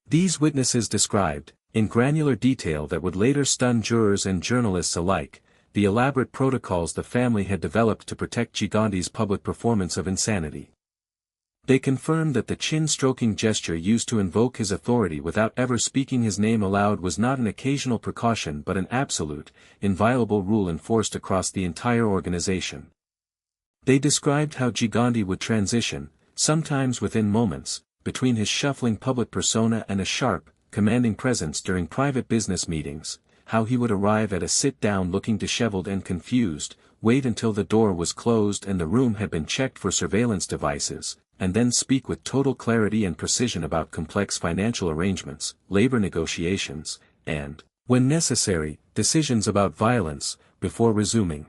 These witnesses described, in granular detail that would later stun jurors and journalists alike, the elaborate protocols the family had developed to protect Gigante's public performance of insanity. They confirmed that the chin-stroking gesture used to invoke his authority without ever speaking his name aloud was not an occasional precaution but an absolute, inviolable rule enforced across the entire organization. They described how Gigante would transition, sometimes within moments, between his shuffling public persona and a sharp, commanding presence during private business meetings, how he would arrive at a sit-down looking disheveled and confused, wait until the door was closed and the room had been checked for surveillance devices, and then speak with total clarity and precision about complex financial arrangements, labor negotiations, and, when necessary, decisions about violence, before resuming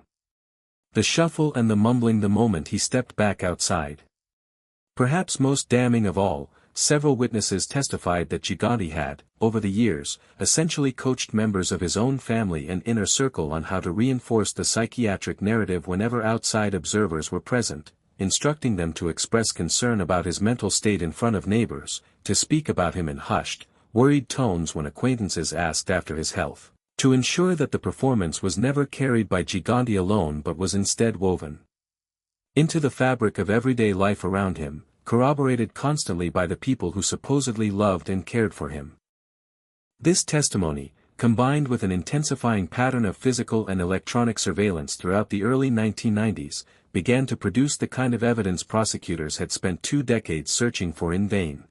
the shuffle and the mumbling the moment he stepped back outside. Perhaps most damning of all, several witnesses testified that Gigante had, over the years, essentially coached members of his own family and inner circle on how to reinforce the psychiatric narrative whenever outside observers were present, instructing them to express concern about his mental state in front of neighbors, to speak about him in hushed, worried tones when acquaintances asked after his health, to ensure that the performance was never carried by Gigante alone but was instead woven into the fabric of everyday life around him, corroborated constantly by the people who supposedly loved and cared for him. This testimony, combined with an intensifying pattern of physical and electronic surveillance throughout the early 1990s, began to produce the kind of evidence prosecutors had spent 2 decades searching for in vain.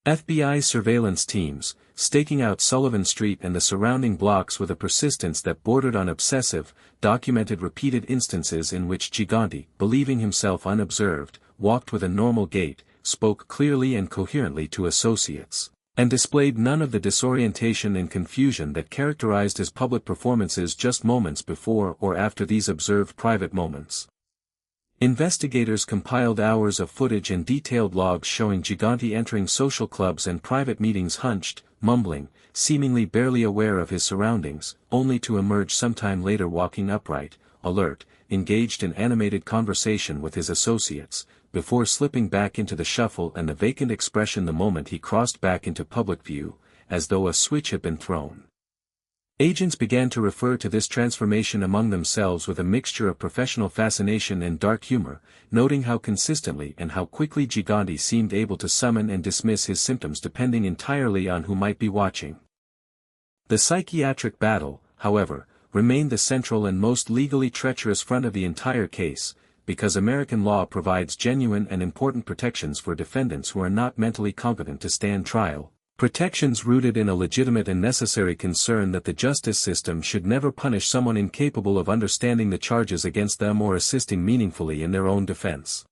FBI surveillance teams, staking out Sullivan Street and the surrounding blocks with a persistence that bordered on obsessive, documented repeated instances in which Gigante, believing himself unobserved, walked with a normal gait, spoke clearly and coherently to associates, and displayed none of the disorientation and confusion that characterized his public performances just moments before or after these observed private moments. Investigators compiled hours of footage and detailed logs showing Gigante entering social clubs and private meetings hunched, mumbling, seemingly barely aware of his surroundings, only to emerge sometime later walking upright, alert, engaged in animated conversation with his associates, before slipping back into the shuffle and the vacant expression the moment he crossed back into public view, as though a switch had been thrown. Agents began to refer to this transformation among themselves with a mixture of professional fascination and dark humor, noting how consistently and how quickly Gigante seemed able to summon and dismiss his symptoms depending entirely on who might be watching. The psychiatric battle, however, remained the central and most legally treacherous front of the entire case, because American law provides genuine and important protections for defendants who are not mentally competent to stand trial. Protections rooted in a legitimate and necessary concern that the justice system should never punish someone incapable of understanding the charges against them or assisting meaningfully in their own defense.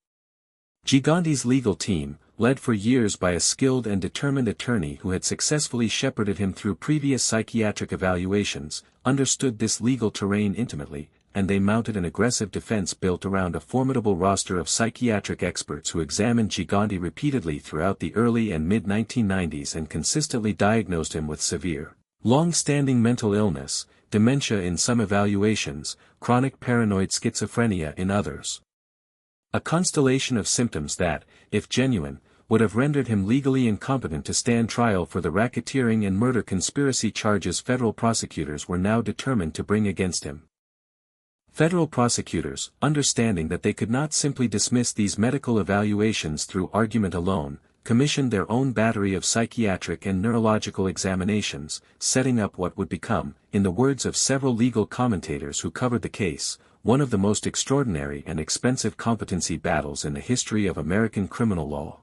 Gigante's legal team, led for years by a skilled and determined attorney who had successfully shepherded him through previous psychiatric evaluations, understood this legal terrain intimately, and they mounted an aggressive defense built around a formidable roster of psychiatric experts who examined Gigante repeatedly throughout the early and mid-1990s and consistently diagnosed him with severe, long-standing mental illness, dementia in some evaluations, chronic paranoid schizophrenia in others. A constellation of symptoms that, if genuine, would have rendered him legally incompetent to stand trial for the racketeering and murder conspiracy charges federal prosecutors were now determined to bring against him. Federal prosecutors, understanding that they could not simply dismiss these medical evaluations through argument alone, commissioned their own battery of psychiatric and neurological examinations, setting up what would become, in the words of several legal commentators who covered the case, one of the most extraordinary and expensive competency battles in the history of American criminal law.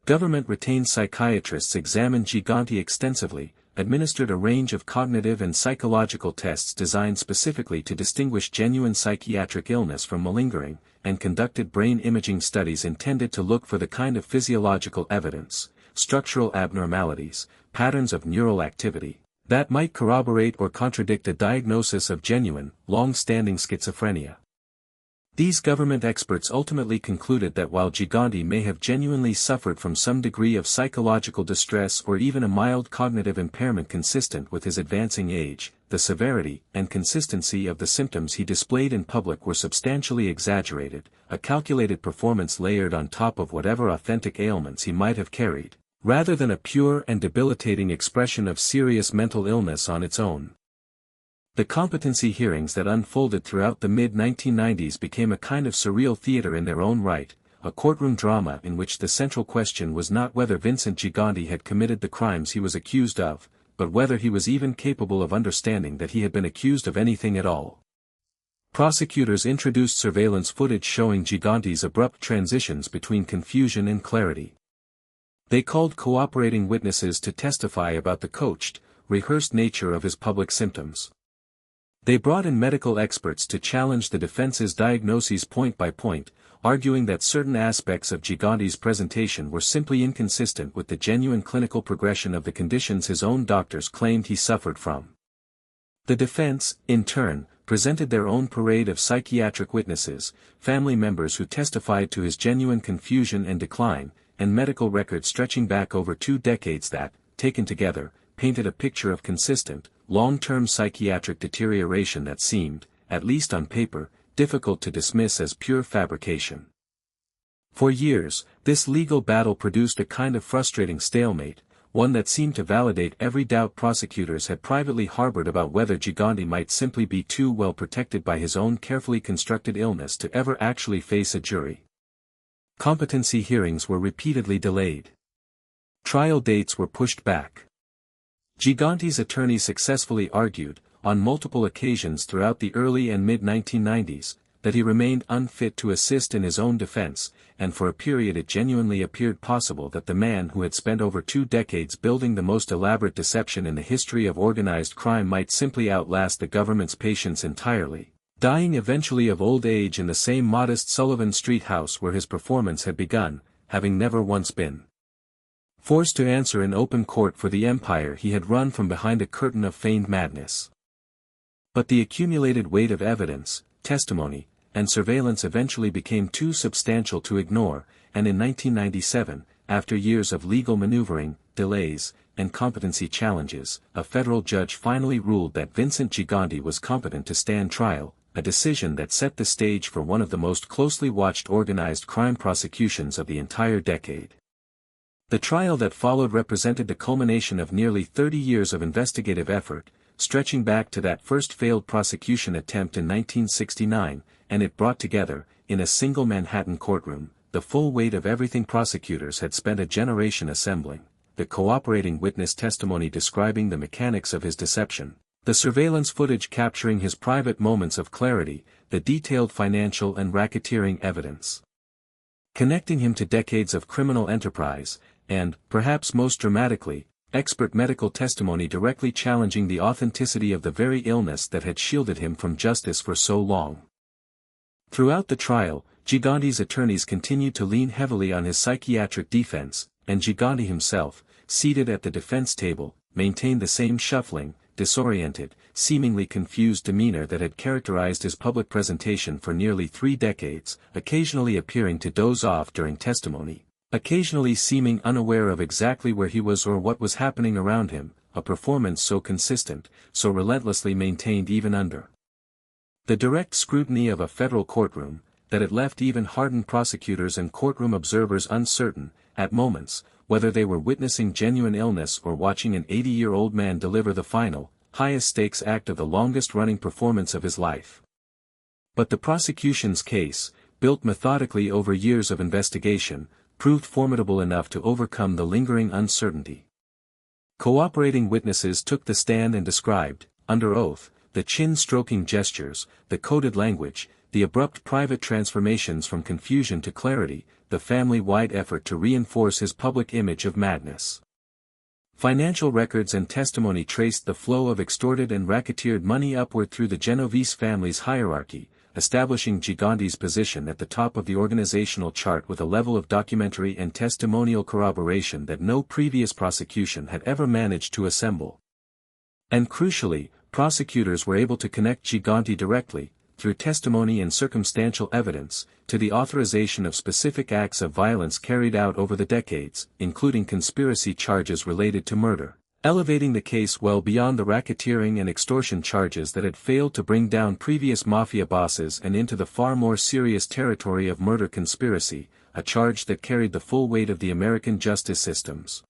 Government-retained psychiatrists examined Gigante extensively, administered a range of cognitive and psychological tests designed specifically to distinguish genuine psychiatric illness from malingering, and conducted brain imaging studies intended to look for the kind of physiological evidence, structural abnormalities, patterns of neural activity, that might corroborate or contradict a diagnosis of genuine, long-standing schizophrenia. These government experts ultimately concluded that while Gigante may have genuinely suffered from some degree of psychological distress or even a mild cognitive impairment consistent with his advancing age, the severity and consistency of the symptoms he displayed in public were substantially exaggerated, a calculated performance layered on top of whatever authentic ailments he might have carried, rather than a pure and debilitating expression of serious mental illness on its own. The competency hearings that unfolded throughout the mid-1990s became a kind of surreal theater in their own right, a courtroom drama in which the central question was not whether Vincent Gigante had committed the crimes he was accused of, but whether he was even capable of understanding that he had been accused of anything at all. Prosecutors introduced surveillance footage showing Gigante's abrupt transitions between confusion and clarity. They called cooperating witnesses to testify about the coached, rehearsed nature of his public symptoms. They brought in medical experts to challenge the defense's diagnoses point by point, arguing that certain aspects of Gigante's presentation were simply inconsistent with the genuine clinical progression of the conditions his own doctors claimed he suffered from. The defense, in turn, presented their own parade of psychiatric witnesses, family members who testified to his genuine confusion and decline, and medical records stretching back over 2 decades that, taken together, painted a picture of consistent, long-term psychiatric deterioration that seemed, at least on paper, difficult to dismiss as pure fabrication. For years, this legal battle produced a kind of frustrating stalemate, one that seemed to validate every doubt prosecutors had privately harbored about whether Gigante might simply be too well protected by his own carefully constructed illness to ever actually face a jury. Competency hearings were repeatedly delayed. Trial dates were pushed back. Gigante's attorney successfully argued, on multiple occasions throughout the early and mid-1990s, that he remained unfit to assist in his own defense, and for a period it genuinely appeared possible that the man who had spent over 2 decades building the most elaborate deception in the history of organized crime might simply outlast the government's patience entirely, dying eventually of old age in the same modest Sullivan Street house where his performance had begun, having never once been forced to answer in open court for the empire he had run from behind a curtain of feigned madness. But the accumulated weight of evidence, testimony, and surveillance eventually became too substantial to ignore, and in 1997, after years of legal maneuvering, delays, and competency challenges, a federal judge finally ruled that Vincent Gigante was competent to stand trial, a decision that set the stage for one of the most closely watched organized crime prosecutions of the entire decade. The trial that followed represented the culmination of nearly 30 years of investigative effort, stretching back to that first failed prosecution attempt in 1969, and it brought together, in a single Manhattan courtroom, the full weight of everything prosecutors had spent a generation assembling: the cooperating witness testimony describing the mechanics of his deception, the surveillance footage capturing his private moments of clarity, the detailed financial and racketeering evidence connecting him to decades of criminal enterprise, and, perhaps most dramatically, expert medical testimony directly challenging the authenticity of the very illness that had shielded him from justice for so long. Throughout the trial, Gigante's attorneys continued to lean heavily on his psychiatric defense, and Gigante himself, seated at the defense table, maintained the same shuffling, disoriented, seemingly confused demeanor that had characterized his public presentation for nearly 3 decades, occasionally appearing to doze off during testimony, occasionally seeming unaware of exactly where he was or what was happening around him, a performance so consistent, so relentlessly maintained even under the direct scrutiny of a federal courtroom, that it left even hardened prosecutors and courtroom observers uncertain, at moments, whether they were witnessing genuine illness or watching an 80-year-old man deliver the final, highest-stakes act of the longest-running performance of his life. But the prosecution's case, built methodically over years of investigation, proved formidable enough to overcome the lingering uncertainty. Cooperating witnesses took the stand and described, under oath, the chin-stroking gestures, the coded language, the abrupt private transformations from confusion to clarity, the family-wide effort to reinforce his public image of madness. Financial records and testimony traced the flow of extorted and racketeered money upward through the Genovese family's hierarchy, establishing Gigante's position at the top of the organizational chart with a level of documentary and testimonial corroboration that no previous prosecution had ever managed to assemble. And crucially, prosecutors were able to connect Gigante directly, through testimony and circumstantial evidence, to the authorization of specific acts of violence carried out over the decades, including conspiracy charges related to murder, elevating the case well beyond the racketeering and extortion charges that had failed to bring down previous mafia bosses and into the far more serious territory of murder conspiracy, a charge that carried the full weight of the American justice system's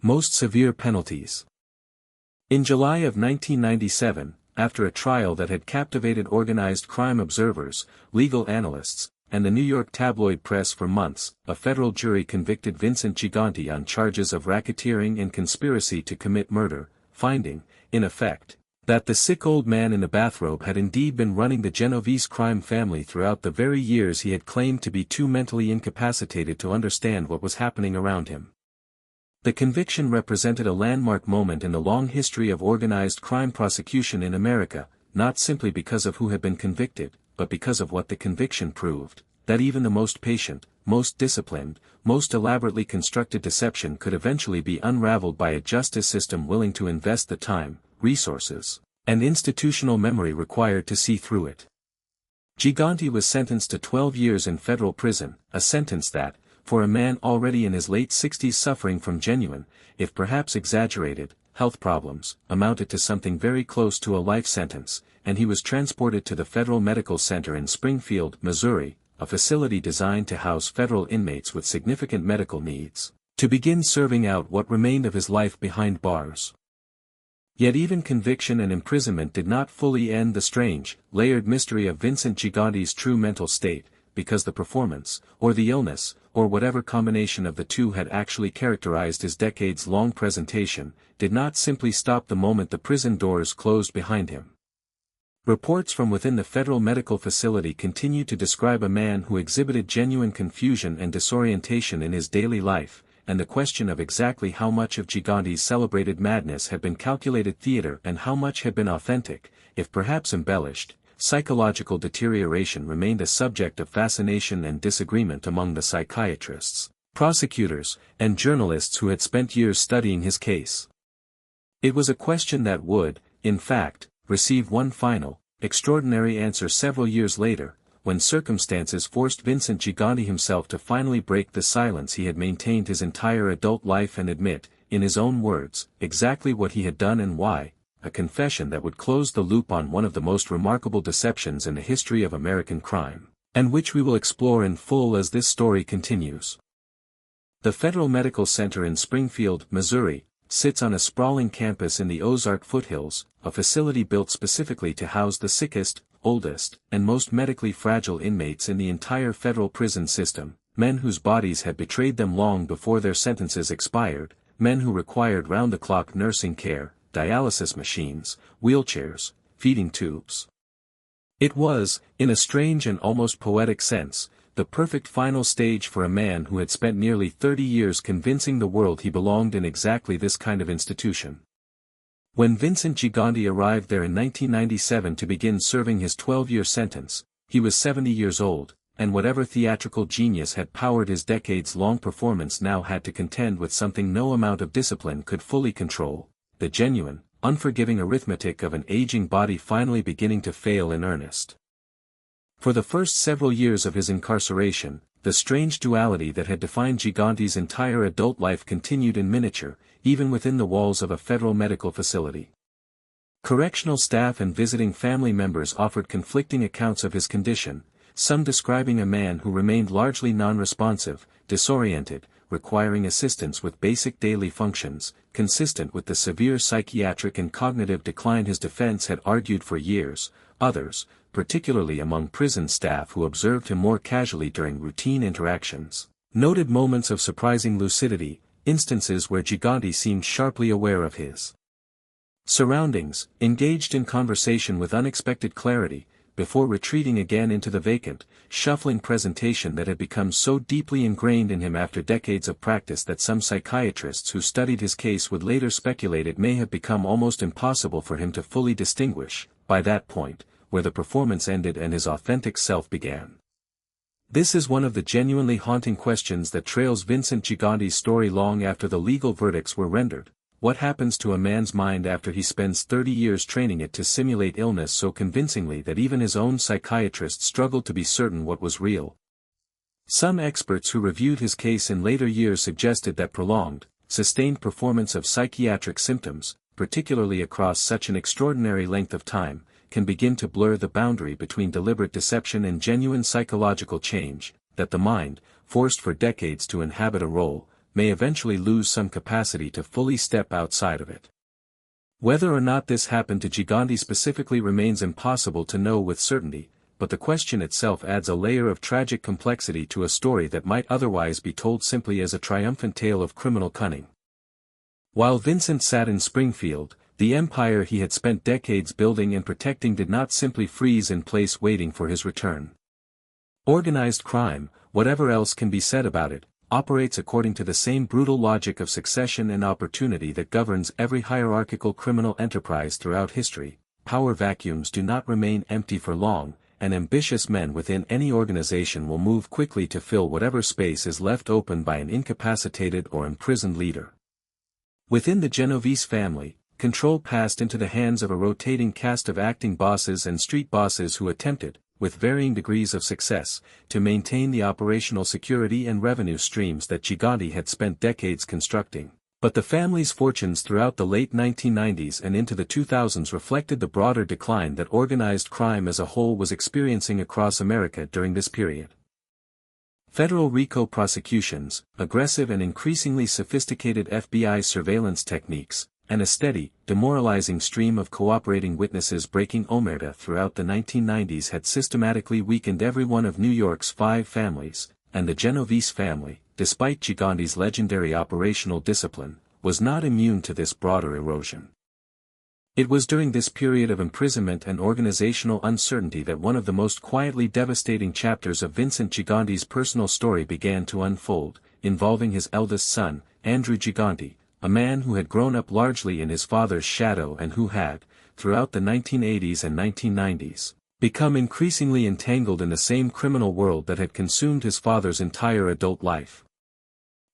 Most severe penalties. In July of 1997, after a trial that had captivated organized crime observers, legal analysts, and the New York tabloid press for months, a federal jury convicted Vincent Gigante on charges of racketeering and conspiracy to commit murder, finding, in effect, that the sick old man in the bathrobe had indeed been running the Genovese crime family throughout the very years he had claimed to be too mentally incapacitated to understand what was happening around him. The conviction represented a landmark moment in the long history of organized crime prosecution in America, not simply because of who had been convicted, but because of what the conviction proved, that even the most patient, most disciplined, most elaborately constructed deception could eventually be unraveled by a justice system willing to invest the time, resources, and institutional memory required to see through it. Gigante was sentenced to 12 years in federal prison, a sentence that, for a man already in his late 60s suffering from genuine, if perhaps exaggerated, health problems, amounted to something very close to a life sentence, and he was transported to the Federal Medical Center in Springfield, Missouri, a facility designed to house federal inmates with significant medical needs, to begin serving out what remained of his life behind bars. Yet even conviction and imprisonment did not fully end the strange, layered mystery of Vincent Gigante's true mental state, because the performance, or the illness, or whatever combination of the two had actually characterized his decades-long presentation, did not simply stop the moment the prison doors closed behind him. Reports from within the federal medical facility continue to describe a man who exhibited genuine confusion and disorientation in his daily life, and the question of exactly how much of Gigante's celebrated madness had been calculated theater and how much had been authentic, if perhaps embellished. Psychological deterioration remained a subject of fascination and disagreement among the psychiatrists, prosecutors, and journalists who had spent years studying his case. It was a question that would, in fact, receive one final, extraordinary answer several years later, when circumstances forced Vincent Gigante himself to finally break the silence he had maintained his entire adult life and admit, in his own words, exactly what he had done and why. A confession that would close the loop on one of the most remarkable deceptions in the history of American crime, and which we will explore in full as this story continues. The Federal Medical Center in Springfield, Missouri, sits on a sprawling campus in the Ozark foothills, a facility built specifically to house the sickest, oldest, and most medically fragile inmates in the entire federal prison system, men whose bodies had betrayed them long before their sentences expired, men who required round-the-clock nursing care, dialysis machines, wheelchairs, feeding tubes. It was, in a strange and almost poetic sense, the perfect final stage for a man who had spent nearly 30 years convincing the world he belonged in exactly this kind of institution. When Vincent Gigante arrived there in 1997 to begin serving his 12-year sentence, he was 70 years old, and whatever theatrical genius had powered his decades-long performance now had to contend with something no amount of discipline could fully control. The genuine, unforgiving arithmetic of an aging body finally beginning to fail in earnest. For the first several years of his incarceration, the strange duality that had defined Gigante's entire adult life continued in miniature, even within the walls of a federal medical facility. Correctional staff and visiting family members offered conflicting accounts of his condition, some describing a man who remained largely non-responsive, disoriented, requiring assistance with basic daily functions, consistent with the severe psychiatric and cognitive decline his defense had argued for years. Others, particularly among prison staff who observed him more casually during routine interactions, noted moments of surprising lucidity, instances where Gigante seemed sharply aware of his surroundings, engaged in conversation with unexpected clarity, before retreating again into the vacant, shuffling presentation that had become so deeply ingrained in him after decades of practice that some psychiatrists who studied his case would later speculate it may have become almost impossible for him to fully distinguish, by that point, where the performance ended and his authentic self began. This is one of the genuinely haunting questions that trails Vincent Gigante's story long after the legal verdicts were rendered. What happens to a man's mind after he spends 30 years training it to simulate illness so convincingly that even his own psychiatrists struggled to be certain what was real? Some experts who reviewed his case in later years suggested that prolonged, sustained performance of psychiatric symptoms, particularly across such an extraordinary length of time, can begin to blur the boundary between deliberate deception and genuine psychological change, that the mind, forced for decades to inhabit a role, may eventually lose some capacity to fully step outside of it. Whether or not this happened to Gigante specifically remains impossible to know with certainty, but the question itself adds a layer of tragic complexity to a story that might otherwise be told simply as a triumphant tale of criminal cunning. While Vincent sat in Springfield, the empire he had spent decades building and protecting did not simply freeze in place waiting for his return. Organized crime, whatever else can be said about it, operates according to the same brutal logic of succession and opportunity that governs every hierarchical criminal enterprise throughout history. Power vacuums do not remain empty for long, and ambitious men within any organization will move quickly to fill whatever space is left open by an incapacitated or imprisoned leader. Within the Genovese family, control passed into the hands of a rotating cast of acting bosses and street bosses who attempted, with varying degrees of success, to maintain the operational security and revenue streams that Gigante had spent decades constructing. But the family's fortunes throughout the late 1990s and into the 2000s reflected the broader decline that organized crime as a whole was experiencing across America during this period. Federal RICO prosecutions, aggressive and increasingly sophisticated FBI surveillance techniques, and a steady, demoralizing stream of cooperating witnesses breaking omerta throughout the 1990s had systematically weakened every one of New York's 5 families, and the Genovese family, despite Gigante's legendary operational discipline, was not immune to this broader erosion. It was during this period of imprisonment and organizational uncertainty that one of the most quietly devastating chapters of Vincent Gigante's personal story began to unfold, involving his eldest son, Andrew Gigante, a man who had grown up largely in his father's shadow and who had, throughout the 1980s and 1990s, become increasingly entangled in the same criminal world that had consumed his father's entire adult life.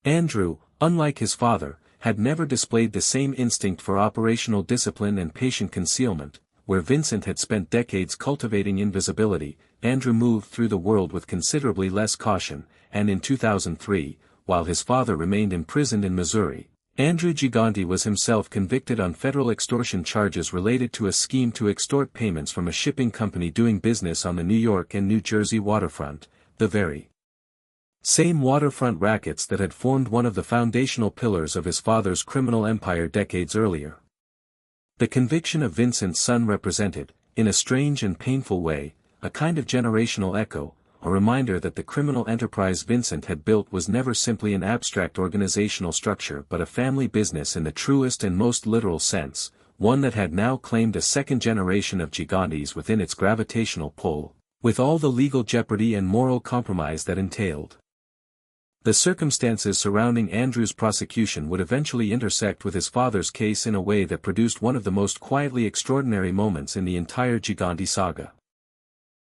Andrew, unlike his father, had never displayed the same instinct for operational discipline and patient concealment. Where Vincent had spent decades cultivating invisibility, Andrew moved through the world with considerably less caution, and in 2003, while his father remained imprisoned in Missouri, Andrew Gigante was himself convicted on federal extortion charges related to a scheme to extort payments from a shipping company doing business on the New York and New Jersey waterfront, the very same waterfront rackets that had formed one of the foundational pillars of his father's criminal empire decades earlier. The conviction of Vincent's son represented, in a strange and painful way, a kind of generational echo, a reminder that the criminal enterprise Vincent had built was never simply an abstract organizational structure but a family business in the truest and most literal sense, one that had now claimed a second generation of Gigantes within its gravitational pull, with all the legal jeopardy and moral compromise that entailed. The circumstances surrounding Andrew's prosecution would eventually intersect with his father's case in a way that produced one of the most quietly extraordinary moments in the entire Gigante saga.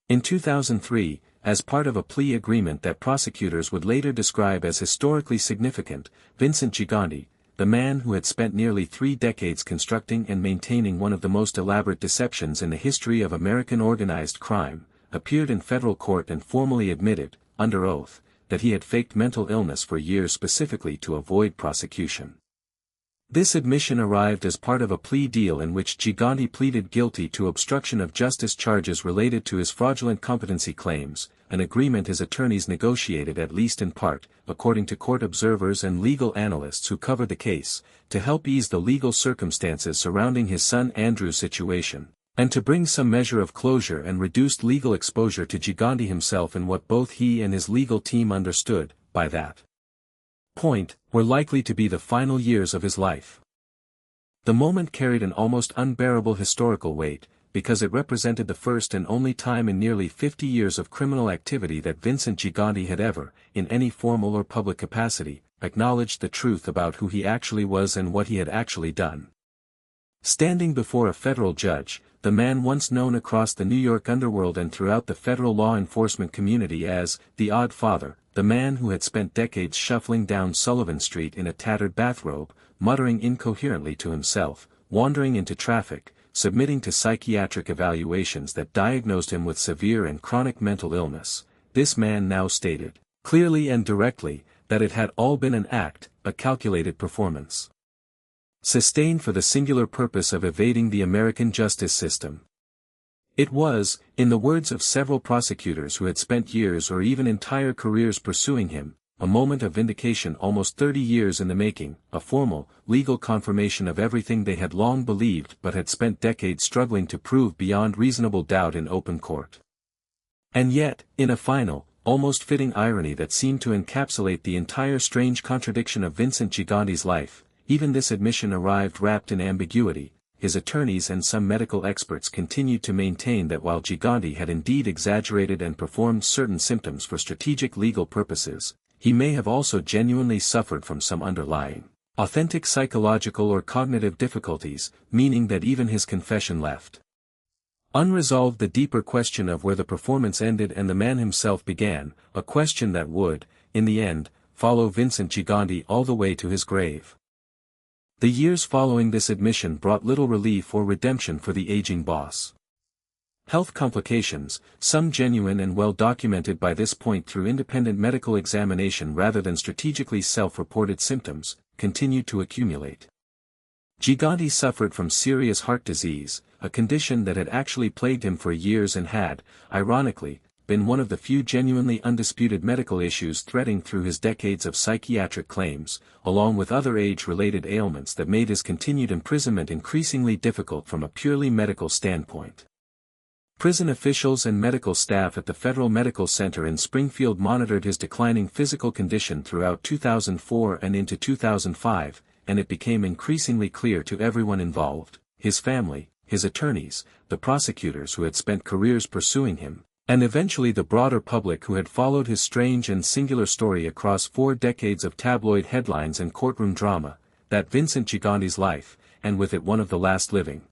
In 2003, as part of a plea agreement that prosecutors would later describe as historically significant, Vincent Gigante, the man who had spent nearly 3 decades constructing and maintaining one of the most elaborate deceptions in the history of American organized crime, appeared in federal court and formally admitted, under oath, that he had faked mental illness for years specifically to avoid prosecution. This admission arrived as part of a plea deal in which Gigante pleaded guilty to obstruction of justice charges related to his fraudulent competency claims, an agreement his attorneys negotiated at least in part, according to court observers and legal analysts who covered the case, to help ease the legal circumstances surrounding his son Andrew's situation, and to bring some measure of closure and reduced legal exposure to Gigante himself in what both he and his legal team understood, by that point, were likely to be the final years of his life. The moment carried an almost unbearable historical weight, because it represented the first and only time in nearly 50 years of criminal activity that Vincent Gigante had ever, in any formal or public capacity, acknowledged the truth about who he actually was and what he had actually done. Standing before a federal judge, the man once known across the New York underworld and throughout the federal law enforcement community as the Oddfather, the man who had spent decades shuffling down Sullivan Street in a tattered bathrobe, muttering incoherently to himself, wandering into traffic, submitting to psychiatric evaluations that diagnosed him with severe and chronic mental illness, this man now stated, clearly and directly, that it had all been an act, a calculated performance, sustained for the singular purpose of evading the American justice system. It was, in the words of several prosecutors who had spent years or even entire careers pursuing him, a moment of vindication almost 30 years in the making, a formal, legal confirmation of everything they had long believed but had spent decades struggling to prove beyond reasonable doubt in open court. And yet, in a final, almost fitting irony that seemed to encapsulate the entire strange contradiction of Vincent Gigante's life, even this admission arrived wrapped in ambiguity. His attorneys and some medical experts continued to maintain that while Gigante had indeed exaggerated and performed certain symptoms for strategic legal purposes, he may have also genuinely suffered from some underlying, authentic psychological or cognitive difficulties, meaning that even his confession left unresolved the deeper question of where the performance ended and the man himself began, a question that would, in the end, follow Vincent Gigante all the way to his grave. The years following this admission brought little relief or redemption for the aging boss. Health complications, some genuine and well documented by this point through independent medical examination rather than strategically self-reported symptoms, continued to accumulate. Gigante suffered from serious heart disease, a condition that had actually plagued him for years and had, ironically, been one of the few genuinely undisputed medical issues threading through his decades of psychiatric claims, along with other age-related ailments that made his continued imprisonment increasingly difficult from a purely medical standpoint. Prison officials and medical staff at the Federal Medical Center in Springfield monitored his declining physical condition throughout 2004 and into 2005, and it became increasingly clear to everyone involved, his family, his attorneys, the prosecutors who had spent careers pursuing him, and eventually the broader public who had followed his strange and singular story across 4 decades of tabloid headlines and courtroom drama, that Vincent Gigante's life, and with it one of the last living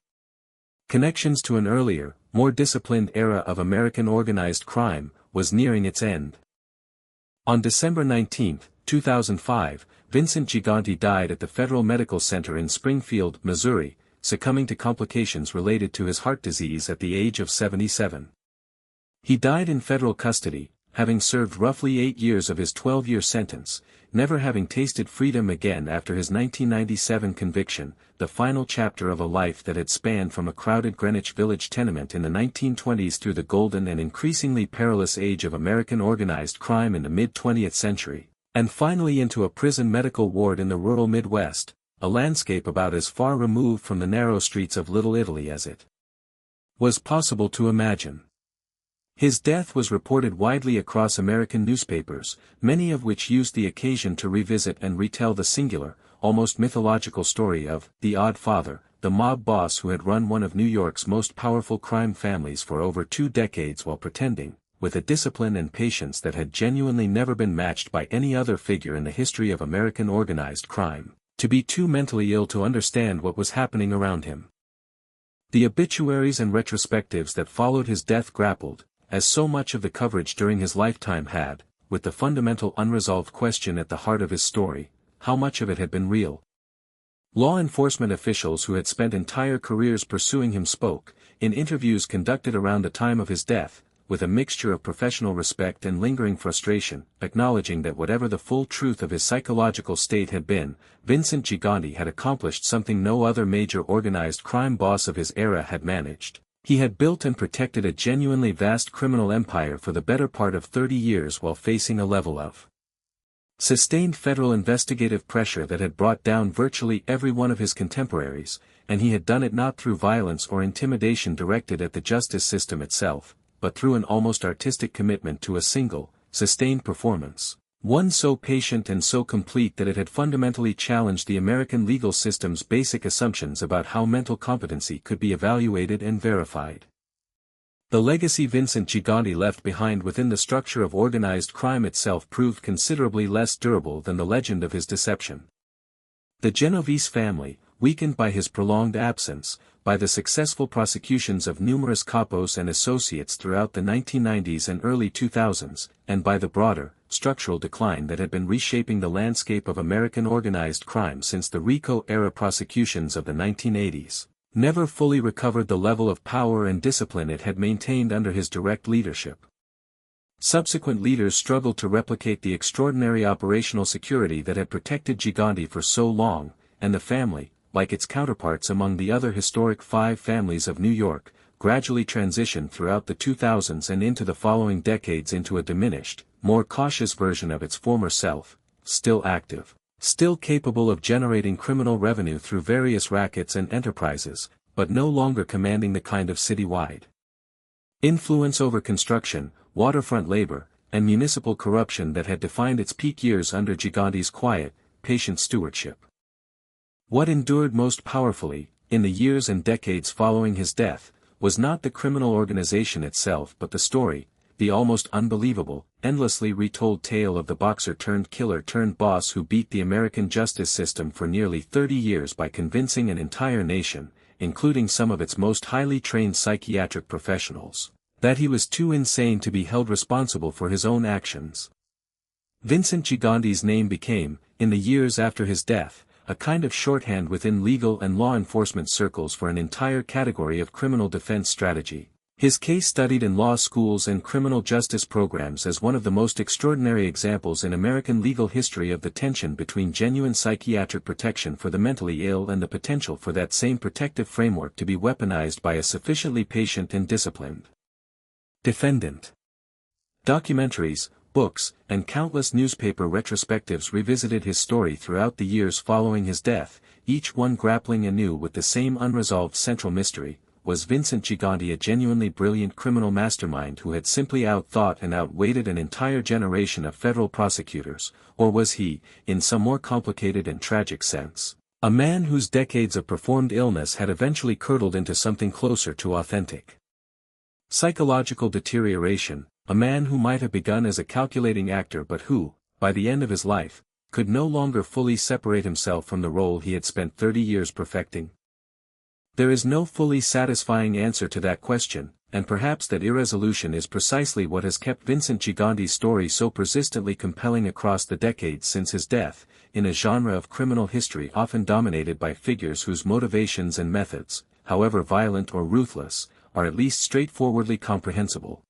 connections to an earlier, more disciplined era of American organized crime, was nearing its end. On December 19, 2005, Vincent Gigante died at the Federal Medical Center in Springfield, Missouri, succumbing to complications related to his heart disease at the age of 77. He died in federal custody, having served roughly 8 years of his 12-year sentence, never having tasted freedom again after his 1997 conviction, the final chapter of a life that had spanned from a crowded Greenwich Village tenement in the 1920s through the golden and increasingly perilous age of American organized crime in the mid-20th century, and finally into a prison medical ward in the rural Midwest, a landscape about as far removed from the narrow streets of Little Italy as it was possible to imagine. His death was reported widely across American newspapers, many of which used the occasion to revisit and retell the singular, almost mythological story of the Oddfather, the mob boss who had run one of New York's most powerful crime families for over 2 decades while pretending, with a discipline and patience that had genuinely never been matched by any other figure in the history of American organized crime, to be too mentally ill to understand what was happening around him. The obituaries and retrospectives that followed his death grappled, as so much of the coverage during his lifetime had, with the fundamental unresolved question at the heart of his story: how much of it had been real? Law enforcement officials who had spent entire careers pursuing him spoke, in interviews conducted around the time of his death, with a mixture of professional respect and lingering frustration, acknowledging that whatever the full truth of his psychological state had been, Vincent Gigante had accomplished something no other major organized crime boss of his era had managed. He had built and protected a genuinely vast criminal empire for the better part of 30 years while facing a level of sustained federal investigative pressure that had brought down virtually every one of his contemporaries, and he had done it not through violence or intimidation directed at the justice system itself, but through an almost artistic commitment to a single, sustained performance, one so patient and so complete that it had fundamentally challenged the American legal system's basic assumptions about how mental competency could be evaluated and verified. The legacy Vincent Gigante left behind within the structure of organized crime itself proved considerably less durable than the legend of his deception. The Genovese family, weakened by his prolonged absence, by the successful prosecutions of numerous capos and associates throughout the 1990s and early 2000s, and by the broader, structural decline that had been reshaping the landscape of American organized crime since the RICO-era prosecutions of the 1980s, never fully recovered the level of power and discipline it had maintained under his direct leadership. Subsequent leaders struggled to replicate the extraordinary operational security that had protected Gigante for so long, and the family, like its counterparts among the other historic 5 families of New York, gradually transitioned throughout the 2000s and into the following decades into a diminished, more cautious version of its former self, still active, still capable of generating criminal revenue through various rackets and enterprises, but no longer commanding the kind of citywide influence over construction, waterfront labor, and municipal corruption that had defined its peak years under Gigante's quiet, patient stewardship. What endured most powerfully, in the years and decades following his death, was not the criminal organization itself but the story, the almost unbelievable, endlessly retold tale of the boxer-turned-killer-turned-boss who beat the American justice system for nearly 30 years by convincing an entire nation, including some of its most highly trained psychiatric professionals, that he was too insane to be held responsible for his own actions. Vincent Gigante's name became, in the years after his death, a kind of shorthand within legal and law enforcement circles for an entire category of criminal defense strategy. His case studied in law schools and criminal justice programs as one of the most extraordinary examples in American legal history of the tension between genuine psychiatric protection for the mentally ill and the potential for that same protective framework to be weaponized by a sufficiently patient and disciplined defendant. Documentaries, books, and countless newspaper retrospectives revisited his story throughout the years following his death, each one grappling anew with the same unresolved central mystery. Was Vincent Gigante a genuinely brilliant criminal mastermind who had simply outthought and outweighted an entire generation of federal prosecutors, or was he, in some more complicated and tragic sense, a man whose decades of performed illness had eventually curdled into something closer to authentic psychological deterioration, a man who might have begun as a calculating actor but who, by the end of his life, could no longer fully separate himself from the role he had spent 30 years perfecting? There is no fully satisfying answer to that question, and perhaps that irresolution is precisely what has kept Vincent Gigante's story so persistently compelling across the decades since his death, in a genre of criminal history often dominated by figures whose motivations and methods, however violent or ruthless, are at least straightforwardly comprehensible.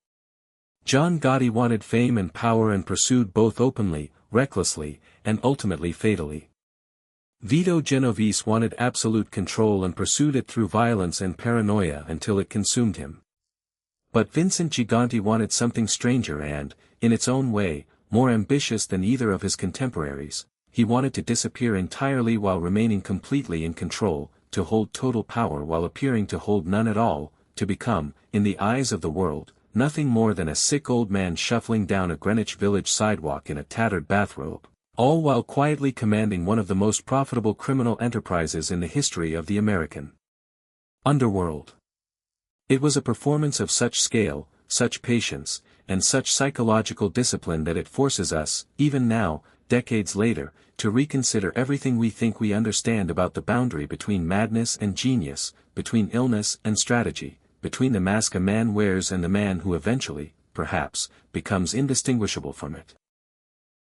John Gotti wanted fame and power and pursued both openly, recklessly, and ultimately fatally. Vito Genovese wanted absolute control and pursued it through violence and paranoia until it consumed him. But Vincent Gigante wanted something stranger and, in its own way, more ambitious than either of his contemporaries. He wanted to disappear entirely while remaining completely in control, to hold total power while appearing to hold none at all, to become, in the eyes of the world, nothing more than a sick old man shuffling down a Greenwich Village sidewalk in a tattered bathrobe, all while quietly commanding one of the most profitable criminal enterprises in the history of the American underworld. It was a performance of such scale, such patience, and such psychological discipline that it forces us, even now, decades later, to reconsider everything we think we understand about the boundary between madness and genius, between illness and strategy, between the mask a man wears and the man who eventually, perhaps, becomes indistinguishable from it.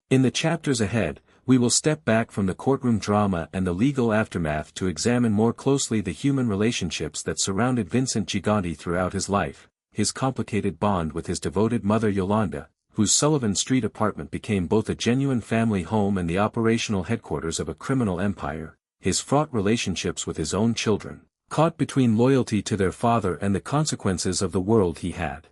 In the chapters ahead, we will step back from the courtroom drama and the legal aftermath to examine more closely the human relationships that surrounded Vincent Gigante throughout his life, his complicated bond with his devoted mother Yolanda, whose Sullivan Street apartment became both a genuine family home and the operational headquarters of a criminal empire, his fraught relationships with his own children, caught between loyalty to their father and the consequences of the world he had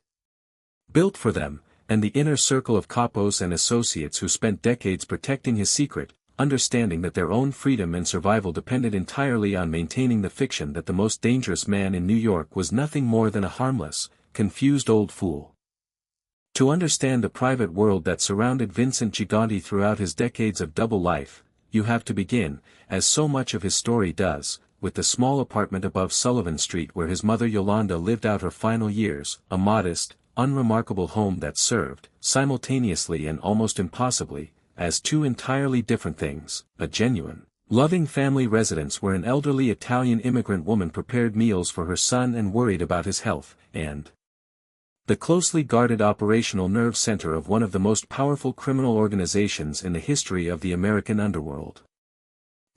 built for them, and the inner circle of capos and associates who spent decades protecting his secret, understanding that their own freedom and survival depended entirely on maintaining the fiction that the most dangerous man in New York was nothing more than a harmless, confused old fool. To understand the private world that surrounded Vincent Gigante throughout his decades of double life, you have to begin, as so much of his story does, with the small apartment above Sullivan Street where his mother Yolanda lived out her final years, a modest, unremarkable home that served, simultaneously and almost impossibly, as two entirely different things, a genuine, loving family residence where an elderly Italian immigrant woman prepared meals for her son and worried about his health, and the closely guarded operational nerve center of one of the most powerful criminal organizations in the history of the American underworld.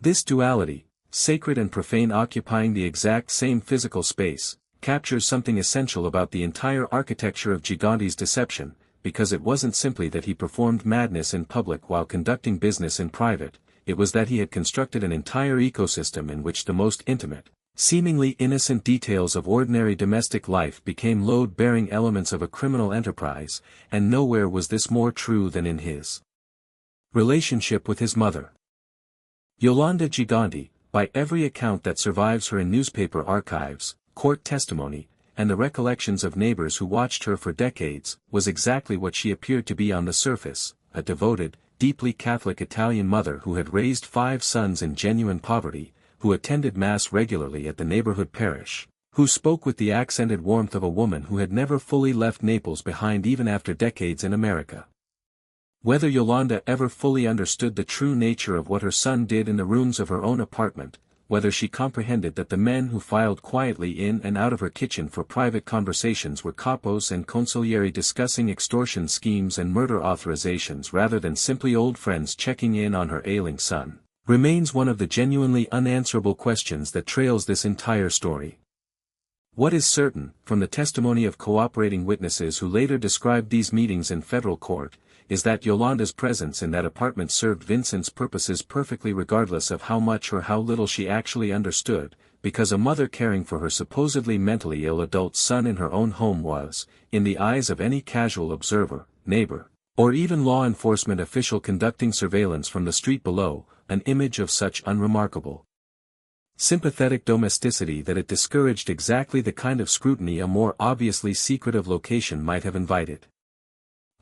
This duality, sacred and profane occupying the exact same physical space, captures something essential about the entire architecture of Gigante's deception, because it wasn't simply that he performed madness in public while conducting business in private, it was that he had constructed an entire ecosystem in which the most intimate, Seemingly innocent details of ordinary domestic life became load-bearing elements of a criminal enterprise, and nowhere was this more true than in his relationship with his mother. Yolanda Gigante, by every account that survives her in newspaper archives, court testimony, and the recollections of neighbors who watched her for decades, was exactly what she appeared to be on the surface, a devoted, deeply Catholic Italian mother who had raised 5 sons in genuine poverty, who attended Mass regularly at the neighborhood parish, who spoke with the accented warmth of a woman who had never fully left Naples behind even after decades in America. Whether Yolanda ever fully understood the true nature of what her son did in the rooms of her own apartment, whether she comprehended that the men who filed quietly in and out of her kitchen for private conversations were capos and consiglieri discussing extortion schemes and murder authorizations rather than simply old friends checking in on her ailing son, remains one of the genuinely unanswerable questions that trails this entire story. What is certain, from the testimony of cooperating witnesses who later described these meetings in federal court, is that Yolanda's presence in that apartment served Vincent's purposes perfectly regardless of how much or how little she actually understood, because a mother caring for her supposedly mentally ill adult son in her own home was, in the eyes of any casual observer, neighbor, or even law enforcement official conducting surveillance from the street below, an image of such unremarkable, sympathetic domesticity that it discouraged exactly the kind of scrutiny a more obviously secretive location might have invited.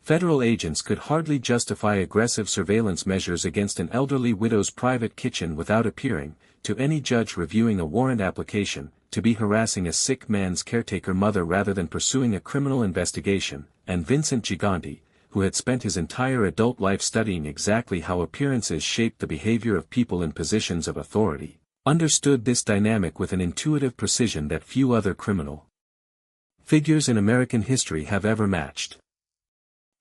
Federal agents could hardly justify aggressive surveillance measures against an elderly widow's private kitchen without appearing, to any judge reviewing a warrant application, to be harassing a sick man's caretaker mother rather than pursuing a criminal investigation, and Vincent Gigante, who had spent his entire adult life studying exactly how appearances shaped the behavior of people in positions of authority, understood this dynamic with an intuitive precision that few other criminal figures in American history have ever matched.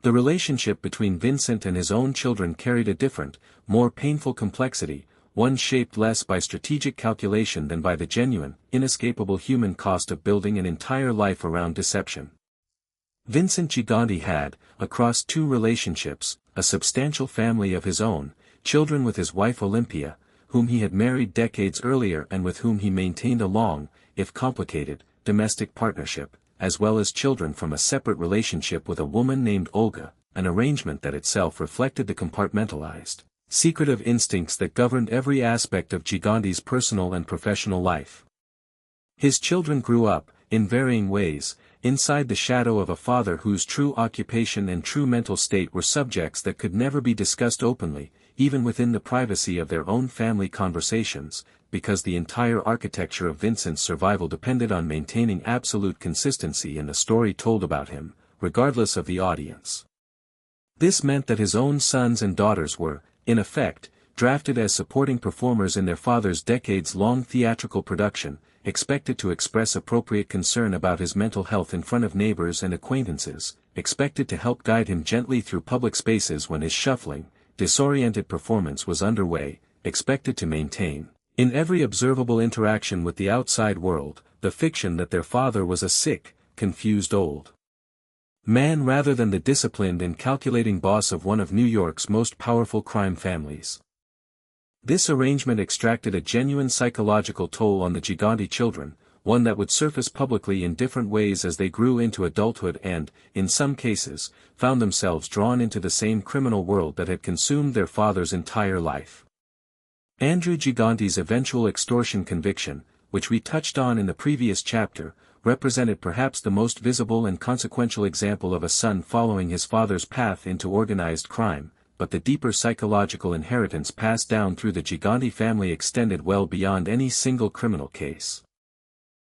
The relationship between Vincent and his own children carried a different, more painful complexity, one shaped less by strategic calculation than by the genuine, inescapable human cost of building an entire life around deception. Vincent Gigante had, across 2 relationships, a substantial family of his own, children with his wife Olympia, whom he had married decades earlier and with whom he maintained a long, if complicated, domestic partnership, as well as children from a separate relationship with a woman named Olga, an arrangement that itself reflected the compartmentalized, secretive instincts that governed every aspect of Gigante's personal and professional life. His children grew up, in varying ways, inside the shadow of a father whose true occupation and true mental state were subjects that could never be discussed openly, even within the privacy of their own family conversations, because the entire architecture of Vincent's survival depended on maintaining absolute consistency in the story told about him, regardless of the audience. This meant that his own sons and daughters were, in effect, drafted as supporting performers in their father's decades-long theatrical production, expected to express appropriate concern about his mental health in front of neighbors and acquaintances, expected to help guide him gently through public spaces when his shuffling, disoriented performance was underway, expected to maintain, in every observable interaction with the outside world, the fiction that their father was a sick, confused old man rather than the disciplined and calculating boss of one of New York's most powerful crime families. This arrangement extracted a genuine psychological toll on the Gigante children, one that would surface publicly in different ways as they grew into adulthood and, in some cases, found themselves drawn into the same criminal world that had consumed their father's entire life. Andrew Gigante's eventual extortion conviction, which we touched on in the previous chapter, represented perhaps the most visible and consequential example of a son following his father's path into organized crime, but the deeper psychological inheritance passed down through the Gigante family extended well beyond any single criminal case.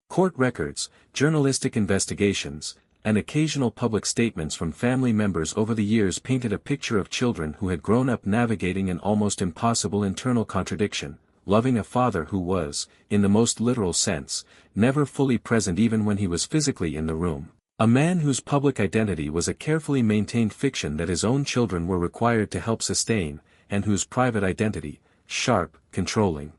Court records, journalistic investigations, and occasional public statements from family members over the years painted a picture of children who had grown up navigating an almost impossible internal contradiction, loving a father who was, in the most literal sense, never fully present even when he was physically in the room, a man whose public identity was a carefully maintained fiction that his own children were required to help sustain, and whose private identity, sharp, controlling,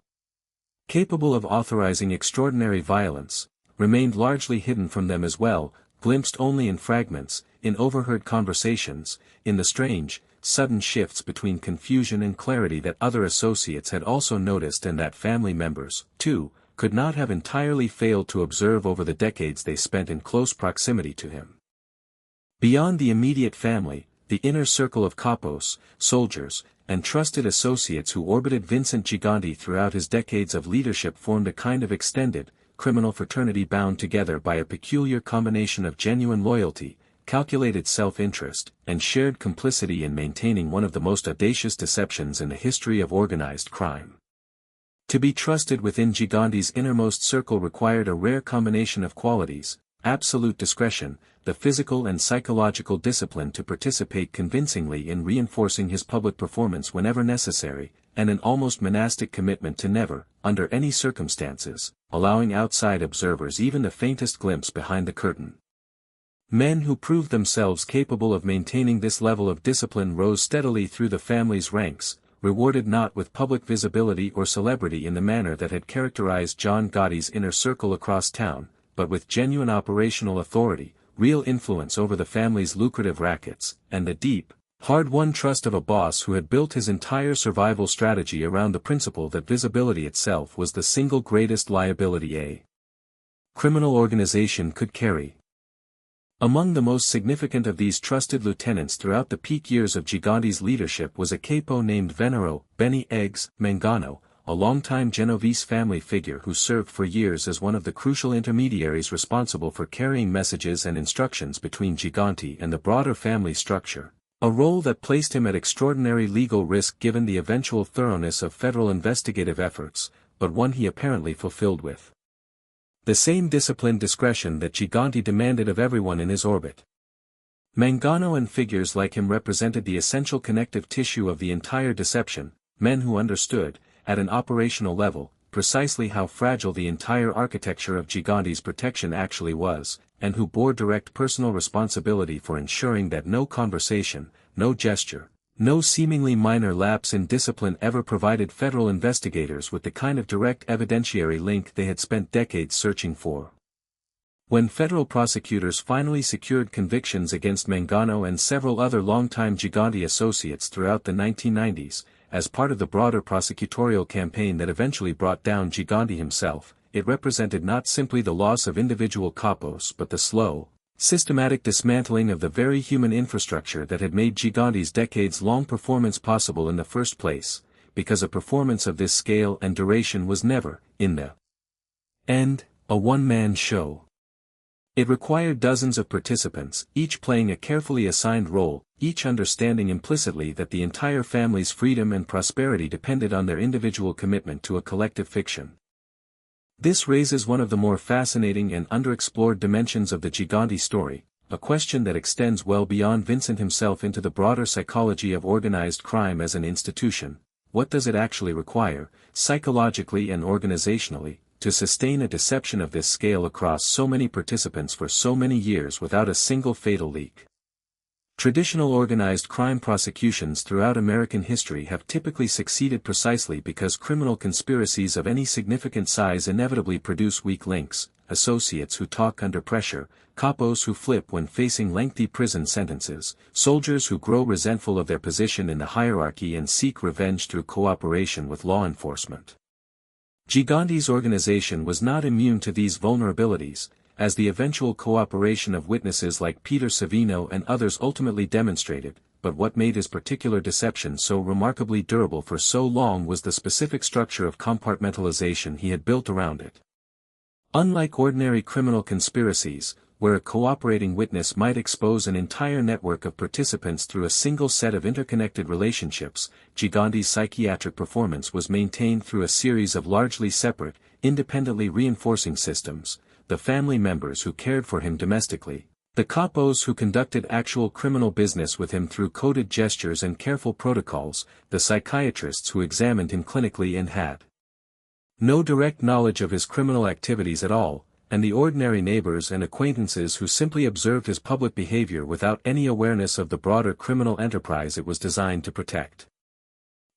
capable of authorizing extraordinary violence, remained largely hidden from them as well, glimpsed only in fragments, in overheard conversations, in the strange, sudden shifts between confusion and clarity that other associates had also noticed and that family members, too, could not have entirely failed to observe over the decades they spent in close proximity to him. Beyond the immediate family, the inner circle of capos, soldiers, and trusted associates who orbited Vincent Gigante throughout his decades of leadership formed a kind of extended, criminal fraternity bound together by a peculiar combination of genuine loyalty, calculated self-interest, and shared complicity in maintaining one of the most audacious deceptions in the history of organized crime. To be trusted within Gigante's innermost circle required a rare combination of qualities: absolute discretion, the physical and psychological discipline to participate convincingly in reinforcing his public performance whenever necessary, and an almost monastic commitment to never, under any circumstances, allowing outside observers even the faintest glimpse behind the curtain. Men who proved themselves capable of maintaining this level of discipline rose steadily through the family's ranks, rewarded not with public visibility or celebrity in the manner that had characterized John Gotti's inner circle across town, but with genuine operational authority, real influence over the family's lucrative rackets, and the deep, hard-won trust of a boss who had built his entire survival strategy around the principle that visibility itself was the single greatest liability a criminal organization could carry. Among the most significant of these trusted lieutenants throughout the peak years of Gigante's leadership was a capo named Venero Benny Eggs Mangano, a longtime Genovese family figure who served for years as one of the crucial intermediaries responsible for carrying messages and instructions between Gigante and the broader family structure, a role that placed him at extraordinary legal risk given the eventual thoroughness of federal investigative efforts, but one he apparently fulfilled with the same disciplined discretion that Gigante demanded of everyone in his orbit. Mangano and figures like him represented the essential connective tissue of the entire deception, men who understood, at an operational level, precisely how fragile the entire architecture of Gigante's protection actually was, and who bore direct personal responsibility for ensuring that no conversation, no gesture, no seemingly minor lapse in discipline ever provided federal investigators with the kind of direct evidentiary link they had spent decades searching for. When federal prosecutors finally secured convictions against Mangano and several other longtime Gigante associates throughout the 1990s, as part of the broader prosecutorial campaign that eventually brought down Gigante himself, it represented not simply the loss of individual capos but the slow, systematic dismantling of the very human infrastructure that had made Gigante's decades-long performance possible in the first place, because a performance of this scale and duration was never, in the end, a one-man show. It required dozens of participants, each playing a carefully assigned role, each understanding implicitly that the entire family's freedom and prosperity depended on their individual commitment to a collective fiction. This raises one of the more fascinating and underexplored dimensions of the Gigante story, a question that extends well beyond Vincent himself into the broader psychology of organized crime as an institution. What does it actually require, psychologically and organizationally, to sustain a deception of this scale across so many participants for so many years without a single fatal leak? Traditional organized crime prosecutions throughout American history have typically succeeded precisely because criminal conspiracies of any significant size inevitably produce weak links, associates who talk under pressure, capos who flip when facing lengthy prison sentences, soldiers who grow resentful of their position in the hierarchy and seek revenge through cooperation with law enforcement. Gigante's organization was not immune to these vulnerabilities, as the eventual cooperation of witnesses like Peter Savino and others ultimately demonstrated, but what made his particular deception so remarkably durable for so long was the specific structure of compartmentalization he had built around it. Unlike ordinary criminal conspiracies, where a cooperating witness might expose an entire network of participants through a single set of interconnected relationships, Gigante's psychiatric performance was maintained through a series of largely separate, independently reinforcing systems: the family members who cared for him domestically, the capos who conducted actual criminal business with him through coded gestures and careful protocols, the psychiatrists who examined him clinically and had no direct knowledge of his criminal activities at all, and the ordinary neighbors and acquaintances who simply observed his public behavior without any awareness of the broader criminal enterprise it was designed to protect.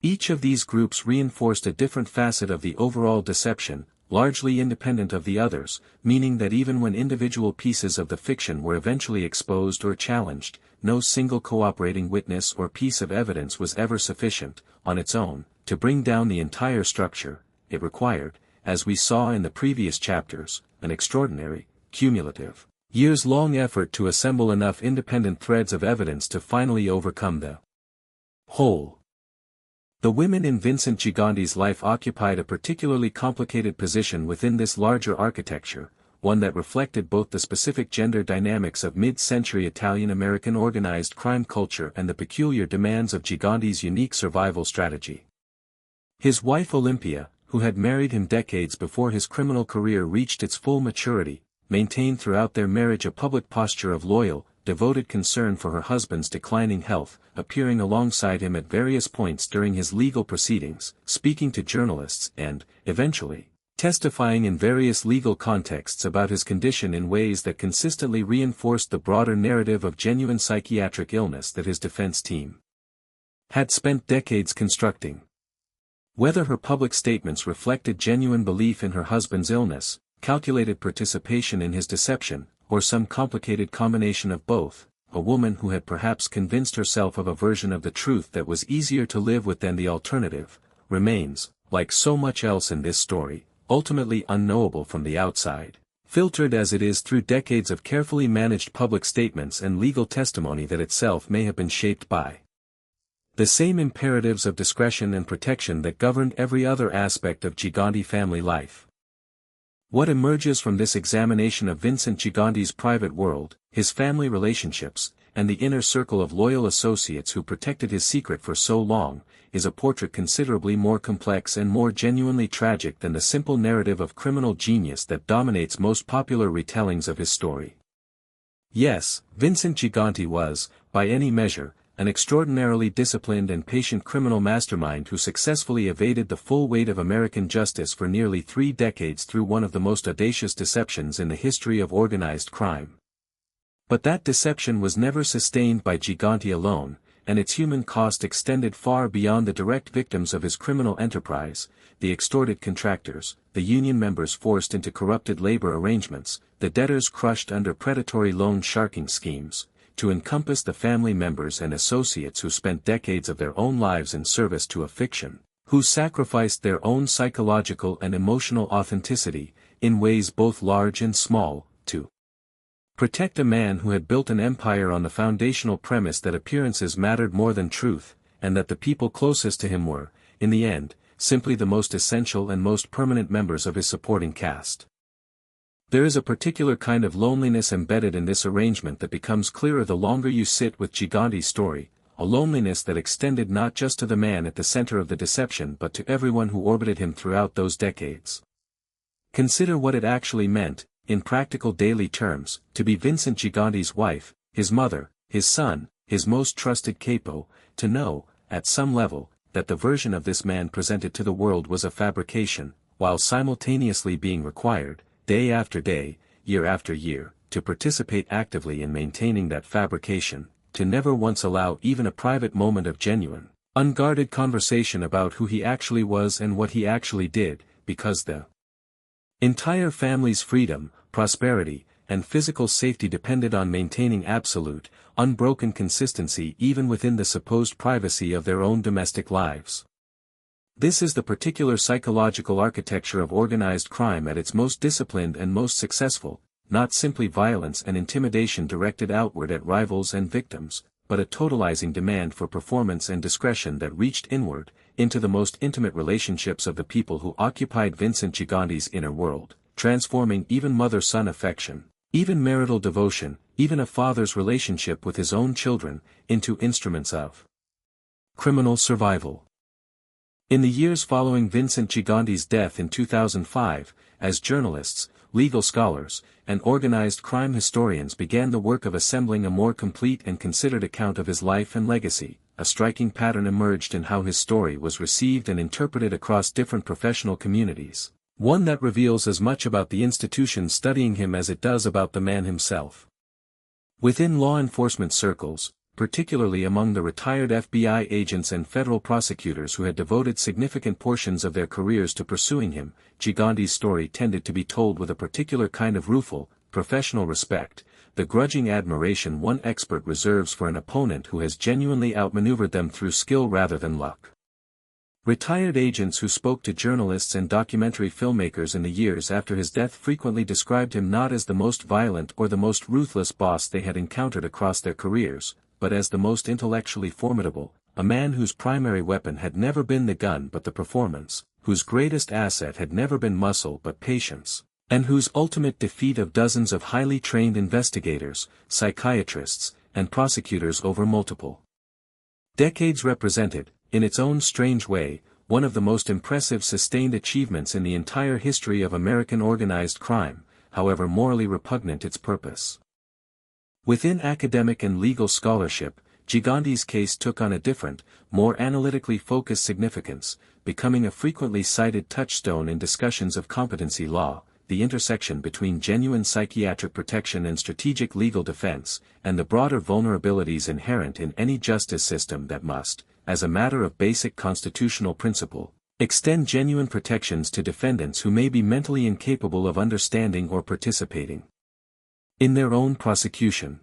Each of these groups reinforced a different facet of the overall deception, largely independent of the others, meaning that even when individual pieces of the fiction were eventually exposed or challenged, no single cooperating witness or piece of evidence was ever sufficient, on its own, to bring down the entire structure. It required, as we saw in the previous chapters, an extraordinary, cumulative, years-long effort to assemble enough independent threads of evidence to finally overcome the whole. The women in Vincent Gigante's life occupied a particularly complicated position within this larger architecture, one that reflected both the specific gender dynamics of mid-century Italian-American organized crime culture and the peculiar demands of Gigante's unique survival strategy. His wife Olympia, who had married him decades before his criminal career reached its full maturity, maintained throughout their marriage a public posture of loyal, devoted concern for her husband's declining health, appearing alongside him at various points during his legal proceedings, speaking to journalists and, eventually, testifying in various legal contexts about his condition in ways that consistently reinforced the broader narrative of genuine psychiatric illness that his defense team had spent decades constructing. Whether her public statements reflected genuine belief in her husband's illness, calculated participation in his deception, or some complicated combination of both, a woman who had perhaps convinced herself of a version of the truth that was easier to live with than the alternative, remains, like so much else in this story, ultimately unknowable from the outside, filtered as it is through decades of carefully managed public statements and legal testimony that itself may have been shaped by the same imperatives of discretion and protection that governed every other aspect of Gigante family life. What emerges from this examination of Vincent Gigante's private world, his family relationships, and the inner circle of loyal associates who protected his secret for so long, is a portrait considerably more complex and more genuinely tragic than the simple narrative of criminal genius that dominates most popular retellings of his story. Yes, Vincent Gigante was, by any measure, an extraordinarily disciplined and patient criminal mastermind who successfully evaded the full weight of American justice for nearly 3 decades through one of the most audacious deceptions in the history of organized crime. But that deception was never sustained by Gigante alone, and its human cost extended far beyond the direct victims of his criminal enterprise, the extorted contractors, the union members forced into corrupted labor arrangements, the debtors crushed under predatory loan sharking schemes, to encompass the family members and associates who spent decades of their own lives in service to a fiction, who sacrificed their own psychological and emotional authenticity, in ways both large and small, to protect a man who had built an empire on the foundational premise that appearances mattered more than truth, and that the people closest to him were, in the end, simply the most essential and most permanent members of his supporting cast. There is a particular kind of loneliness embedded in this arrangement that becomes clearer the longer you sit with Gigante's story, a loneliness that extended not just to the man at the center of the deception but to everyone who orbited him throughout those decades. Consider what it actually meant, in practical daily terms, to be Vincent Gigante's wife, his mother, his son, his most trusted capo, to know, at some level, that the version of this man presented to the world was a fabrication, while simultaneously being required, day after day, year after year, to participate actively in maintaining that fabrication, to never once allow even a private moment of genuine, unguarded conversation about who he actually was and what he actually did, because the entire family's freedom, prosperity, and physical safety depended on maintaining absolute, unbroken consistency even within the supposed privacy of their own domestic lives. This is the particular psychological architecture of organized crime at its most disciplined and most successful, not simply violence and intimidation directed outward at rivals and victims, but a totalizing demand for performance and discretion that reached inward, into the most intimate relationships of the people who occupied Vincent Gigante's inner world, transforming even mother-son affection, even marital devotion, even a father's relationship with his own children, into instruments of criminal survival. In the years following Vincent Gigante's death in 2005, as journalists, legal scholars, and organized crime historians began the work of assembling a more complete and considered account of his life and legacy, a striking pattern emerged in how his story was received and interpreted across different professional communities, one that reveals as much about the institution studying him as it does about the man himself. Within law enforcement circles, particularly among the retired FBI agents and federal prosecutors who had devoted significant portions of their careers to pursuing him, Gigante's story tended to be told with a particular kind of rueful, professional respect, the grudging admiration one expert reserves for an opponent who has genuinely outmaneuvered them through skill rather than luck. Retired agents who spoke to journalists and documentary filmmakers in the years after his death frequently described him not as the most violent or the most ruthless boss they had encountered across their careers, but as the most intellectually formidable, a man whose primary weapon had never been the gun but the performance, whose greatest asset had never been muscle but patience, and whose ultimate defeat of dozens of highly trained investigators, psychiatrists, and prosecutors over multiple decades represented, in its own strange way, one of the most impressive sustained achievements in the entire history of American organized crime, however morally repugnant its purpose. Within academic and legal scholarship, Gigante's case took on a different, more analytically focused significance, becoming a frequently cited touchstone in discussions of competency law, the intersection between genuine psychiatric protection and strategic legal defense, and the broader vulnerabilities inherent in any justice system that must, as a matter of basic constitutional principle, extend genuine protections to defendants who may be mentally incapable of understanding or participating in their own prosecution.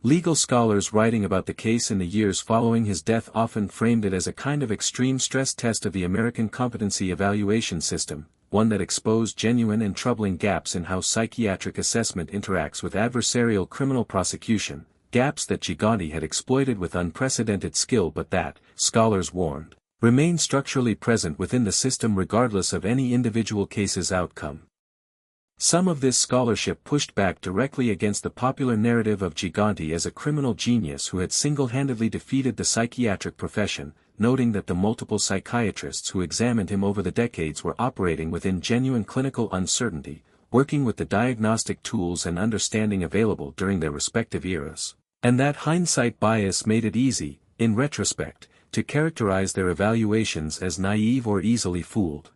Legal scholars writing about the case in the years following his death often framed it as a kind of extreme stress test of the American competency evaluation system, one that exposed genuine and troubling gaps in how psychiatric assessment interacts with adversarial criminal prosecution, gaps that Gigante had exploited with unprecedented skill but that, scholars warned, remain structurally present within the system regardless of any individual case's outcome. Some of this scholarship pushed back directly against the popular narrative of Gigante as a criminal genius who had single-handedly defeated the psychiatric profession, noting that the multiple psychiatrists who examined him over the decades were operating within genuine clinical uncertainty, working with the diagnostic tools and understanding available during their respective eras, and that hindsight bias made it easy, in retrospect, to characterize their evaluations as naive or easily fooled,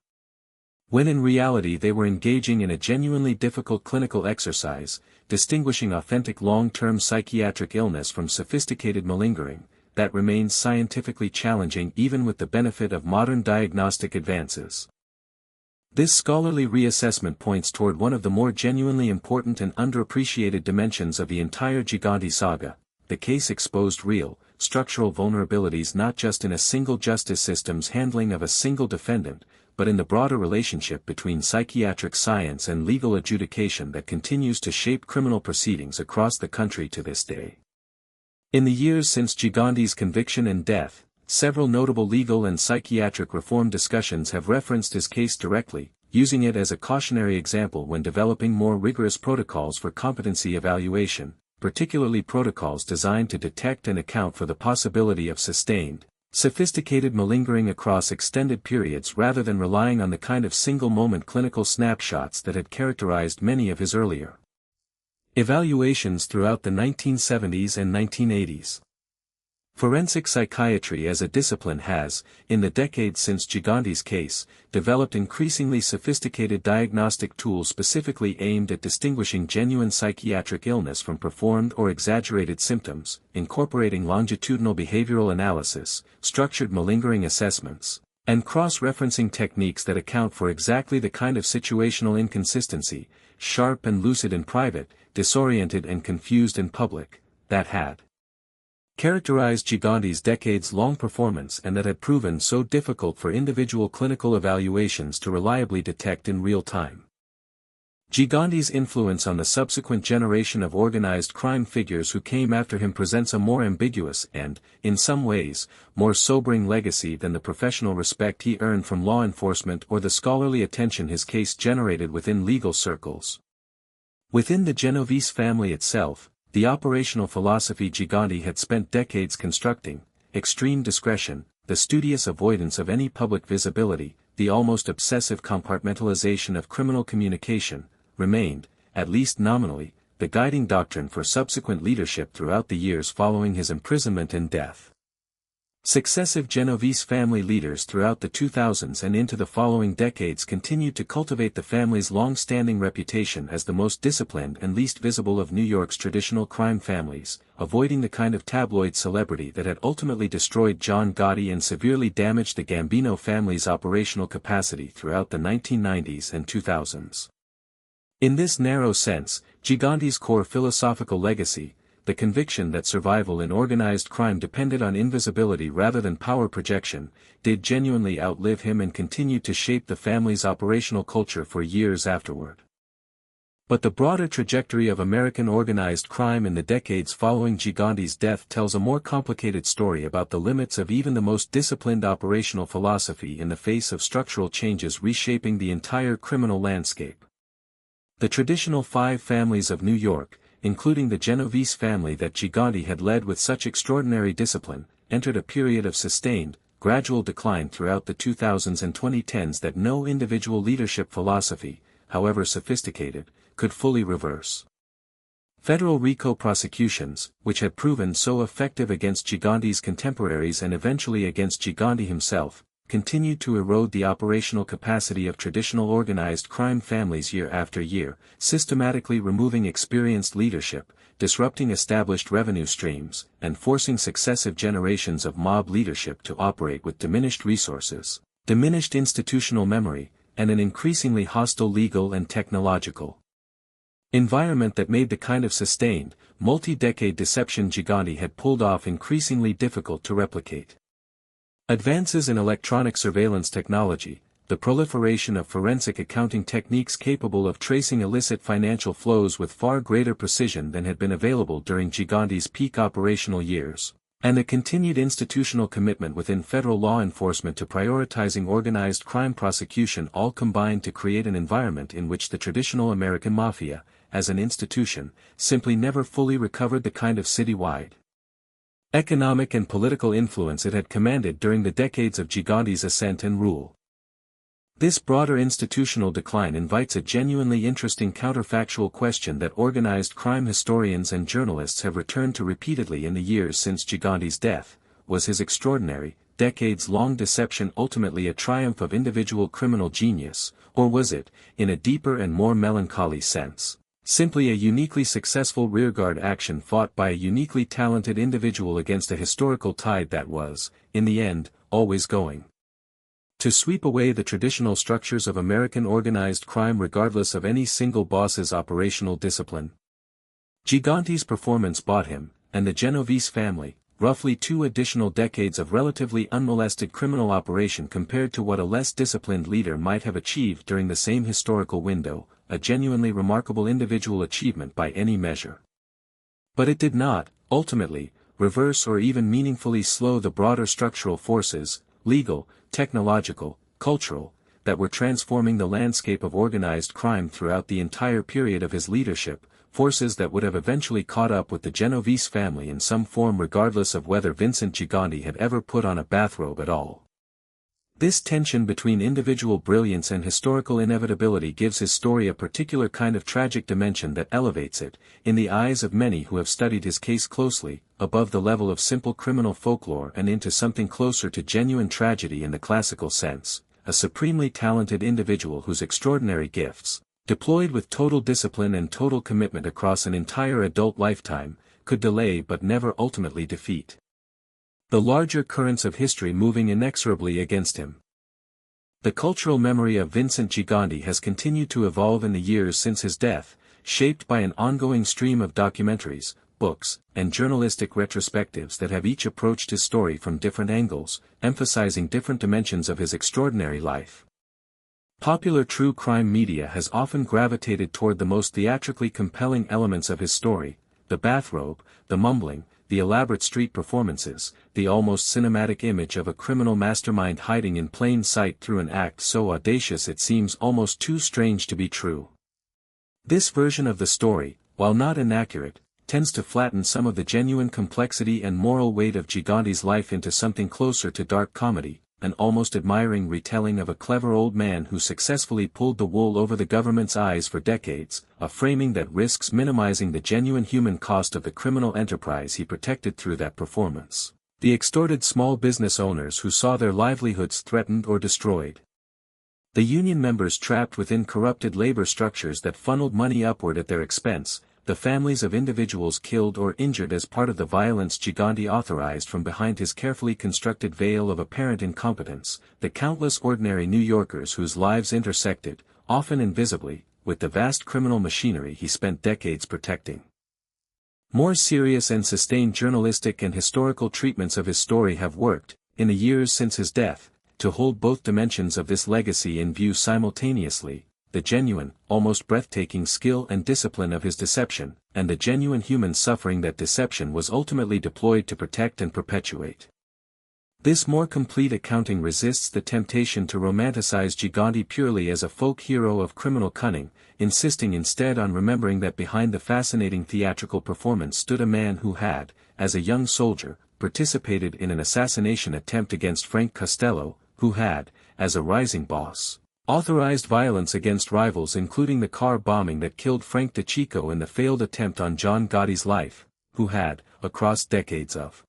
when in reality they were engaging in a genuinely difficult clinical exercise, distinguishing authentic long-term psychiatric illness from sophisticated malingering, that remains scientifically challenging even with the benefit of modern diagnostic advances. This scholarly reassessment points toward one of the more genuinely important and underappreciated dimensions of the entire Gigante saga. The case exposed real, structural vulnerabilities not just in a single justice system's handling of a single defendant, but in the broader relationship between psychiatric science and legal adjudication that continues to shape criminal proceedings across the country to this day. In the years since Gigante's conviction and death, several notable legal and psychiatric reform discussions have referenced his case directly, using it as a cautionary example when developing more rigorous protocols for competency evaluation, particularly protocols designed to detect and account for the possibility of sustained, sophisticated malingering across extended periods rather than relying on the kind of single-moment clinical snapshots that had characterized many of his earlier evaluations throughout the 1970s and 1980s. Forensic psychiatry as a discipline has, in the decades since Gigante's case, developed increasingly sophisticated diagnostic tools specifically aimed at distinguishing genuine psychiatric illness from performed or exaggerated symptoms, incorporating longitudinal behavioral analysis, structured malingering assessments, and cross-referencing techniques that account for exactly the kind of situational inconsistency, sharp and lucid in private, disoriented and confused in public, that had characterized Gigante's decades-long performance and that had proven so difficult for individual clinical evaluations to reliably detect in real time. Gigante's influence on the subsequent generation of organized crime figures who came after him presents a more ambiguous and, in some ways, more sobering legacy than the professional respect he earned from law enforcement or the scholarly attention his case generated within legal circles. Within the Genovese family itself, the operational philosophy Gigante had spent decades constructing, extreme discretion, the studious avoidance of any public visibility, the almost obsessive compartmentalization of criminal communication, remained, at least nominally, the guiding doctrine for subsequent leadership throughout the years following his imprisonment and death. Successive Genovese family leaders throughout the 2000s and into the following decades continued to cultivate the family's long-standing reputation as the most disciplined and least visible of New York's traditional crime families, avoiding the kind of tabloid celebrity that had ultimately destroyed John Gotti and severely damaged the Gambino family's operational capacity throughout the 1990s and 2000s. In this narrow sense, Gigante's core philosophical legacy, the conviction that survival in organized crime depended on invisibility rather than power projection, did genuinely outlive him and continued to shape the family's operational culture for years afterward. But the broader trajectory of American organized crime in the decades following Gigante's death tells a more complicated story about the limits of even the most disciplined operational philosophy in the face of structural changes reshaping the entire criminal landscape. The traditional five families of New York, including the Genovese family that Gigante had led with such extraordinary discipline, entered a period of sustained, gradual decline throughout the 2000s and 2010s that no individual leadership philosophy, however sophisticated, could fully reverse. Federal RICO prosecutions, which had proven so effective against Gigante's contemporaries and eventually against Gigante himself, continued to erode the operational capacity of traditional organized crime families year after year, systematically removing experienced leadership, disrupting established revenue streams, and forcing successive generations of mob leadership to operate with diminished resources, diminished institutional memory, and an increasingly hostile legal and technological environment that made the kind of sustained, multi-decade deception Gigante had pulled off increasingly difficult to replicate. Advances in electronic surveillance technology, the proliferation of forensic accounting techniques capable of tracing illicit financial flows with far greater precision than had been available during Gigante's peak operational years, and the continued institutional commitment within federal law enforcement to prioritizing organized crime prosecution all combined to create an environment in which the traditional American Mafia, as an institution, simply never fully recovered the kind of citywide economic and political influence it had commanded during the decades of Gigante's ascent and rule. This broader institutional decline invites a genuinely interesting counterfactual question that organized crime historians and journalists have returned to repeatedly in the years since Gigante's death: was his extraordinary, decades-long deception ultimately a triumph of individual criminal genius, or was it, in a deeper and more melancholy sense, simply a uniquely successful rearguard action fought by a uniquely talented individual against a historical tide that was, in the end, always going to sweep away the traditional structures of American organized crime regardless of any single boss's operational discipline? Gigante's performance bought him, and the Genovese family, roughly 2 additional decades of relatively unmolested criminal operation compared to what a less disciplined leader might have achieved during the same historical window, a genuinely remarkable individual achievement by any measure. But it did not, ultimately, reverse or even meaningfully slow the broader structural forces, legal, technological, cultural, that were transforming the landscape of organized crime throughout the entire period of his leadership, forces that would have eventually caught up with the Genovese family in some form regardless of whether Vincent Gigante had ever put on a bathrobe at all. This tension between individual brilliance and historical inevitability gives his story a particular kind of tragic dimension that elevates it, in the eyes of many who have studied his case closely, above the level of simple criminal folklore and into something closer to genuine tragedy in the classical sense, a supremely talented individual whose extraordinary gifts, deployed with total discipline and total commitment across an entire adult lifetime, could delay but never ultimately defeat the larger currents of history moving inexorably against him. The cultural memory of Vincent Gigante has continued to evolve in the years since his death, shaped by an ongoing stream of documentaries, books, and journalistic retrospectives that have each approached his story from different angles, emphasizing different dimensions of his extraordinary life. Popular true crime media has often gravitated toward the most theatrically compelling elements of his story: the bathrobe, the mumbling, the elaborate street performances, the almost cinematic image of a criminal mastermind hiding in plain sight through an act so audacious it seems almost too strange to be true. This version of the story, while not inaccurate, tends to flatten some of the genuine complexity and moral weight of Gigante's life into something closer to dark comedy, an almost admiring retelling of a clever old man who successfully pulled the wool over the government's eyes for decades, a framing that risks minimizing the genuine human cost of the criminal enterprise he protected through that performance, the extorted small business owners who saw their livelihoods threatened or destroyed, the union members trapped within corrupted labor structures that funneled money upward at their expense, the families of individuals killed or injured as part of the violence Gigante authorized from behind his carefully constructed veil of apparent incompetence, the countless ordinary New Yorkers whose lives intersected, often invisibly, with the vast criminal machinery he spent decades protecting. More serious and sustained journalistic and historical treatments of his story have worked, in the years since his death, to hold both dimensions of this legacy in view simultaneously, the genuine, almost breathtaking skill and discipline of his deception, and the genuine human suffering that deception was ultimately deployed to protect and perpetuate. This more complete accounting resists the temptation to romanticize Gigante purely as a folk hero of criminal cunning, insisting instead on remembering that behind the fascinating theatrical performance stood a man who had, as a young soldier, participated in an assassination attempt against Frank Costello, who had, as a rising boss, authorized violence against rivals including the car bombing that killed Frank DeCicco in the failed attempt on John Gotti's life, who had, across decades of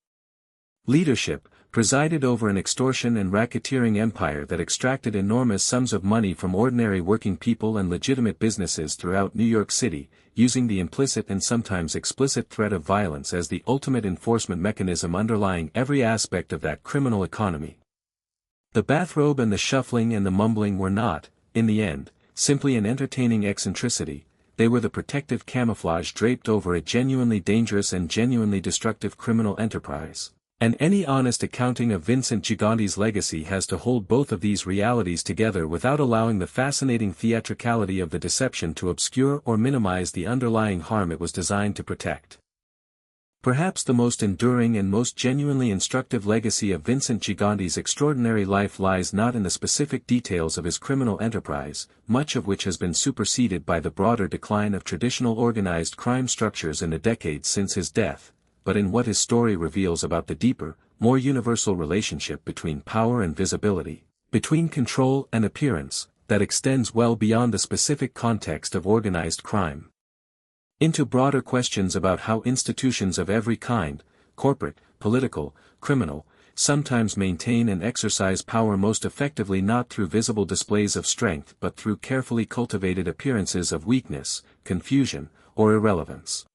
leadership, presided over an extortion and racketeering empire that extracted enormous sums of money from ordinary working people and legitimate businesses throughout New York City, using the implicit and sometimes explicit threat of violence as the ultimate enforcement mechanism underlying every aspect of that criminal economy. The bathrobe and the shuffling and the mumbling were not, in the end, simply an entertaining eccentricity, they were the protective camouflage draped over a genuinely dangerous and genuinely destructive criminal enterprise. And any honest accounting of Vincent Gigante's legacy has to hold both of these realities together without allowing the fascinating theatricality of the deception to obscure or minimize the underlying harm it was designed to protect. Perhaps the most enduring and most genuinely instructive legacy of Vincent Gigante's extraordinary life lies not in the specific details of his criminal enterprise, much of which has been superseded by the broader decline of traditional organized crime structures in the decades since his death, but in what his story reveals about the deeper, more universal relationship between power and visibility, between control and appearance, that extends well beyond the specific context of organized crime into broader questions about how institutions of every kind, corporate, political, criminal, sometimes maintain and exercise power most effectively not through visible displays of strength but through carefully cultivated appearances of weakness, confusion, or irrelevance.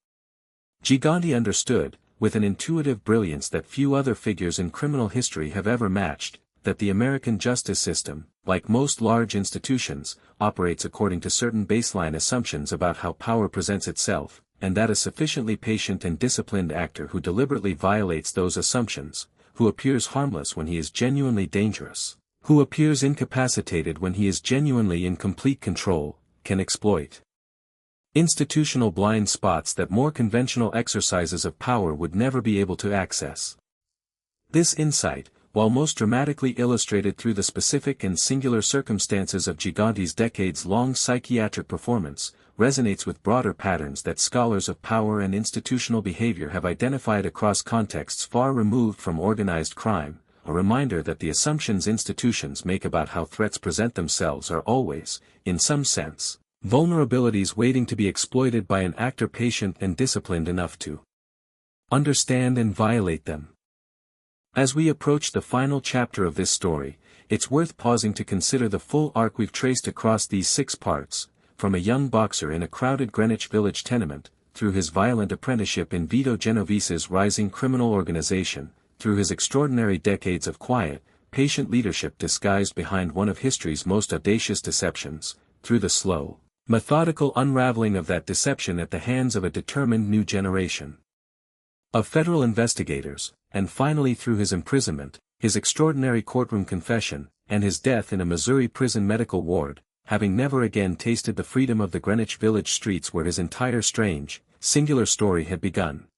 Gigante understood, with an intuitive brilliance that few other figures in criminal history have ever matched, that the American justice system, like most large institutions, operates according to certain baseline assumptions about how power presents itself, and that a sufficiently patient and disciplined actor who deliberately violates those assumptions, who appears harmless when he is genuinely dangerous, who appears incapacitated when he is genuinely in complete control, can exploit institutional blind spots that more conventional exercises of power would never be able to access. This insight, while most dramatically illustrated through the specific and singular circumstances of Gigante's decades-long psychiatric performance, resonates with broader patterns that scholars of power and institutional behavior have identified across contexts far removed from organized crime, a reminder that the assumptions institutions make about how threats present themselves are always, in some sense, vulnerabilities waiting to be exploited by an actor patient and disciplined enough to understand and violate them. As we approach the final chapter of this story, it's worth pausing to consider the full arc we've traced across these 6 parts, from a young boxer in a crowded Greenwich Village tenement, through his violent apprenticeship in Vito Genovese's rising criminal organization, through his extraordinary decades of quiet, patient leadership disguised behind one of history's most audacious deceptions, through the slow, methodical unraveling of that deception at the hands of a determined new generation of federal investigators, and finally through his imprisonment, his extraordinary courtroom confession, and his death in a Missouri prison medical ward, having never again tasted the freedom of the Greenwich Village streets where his entire strange, singular story had begun.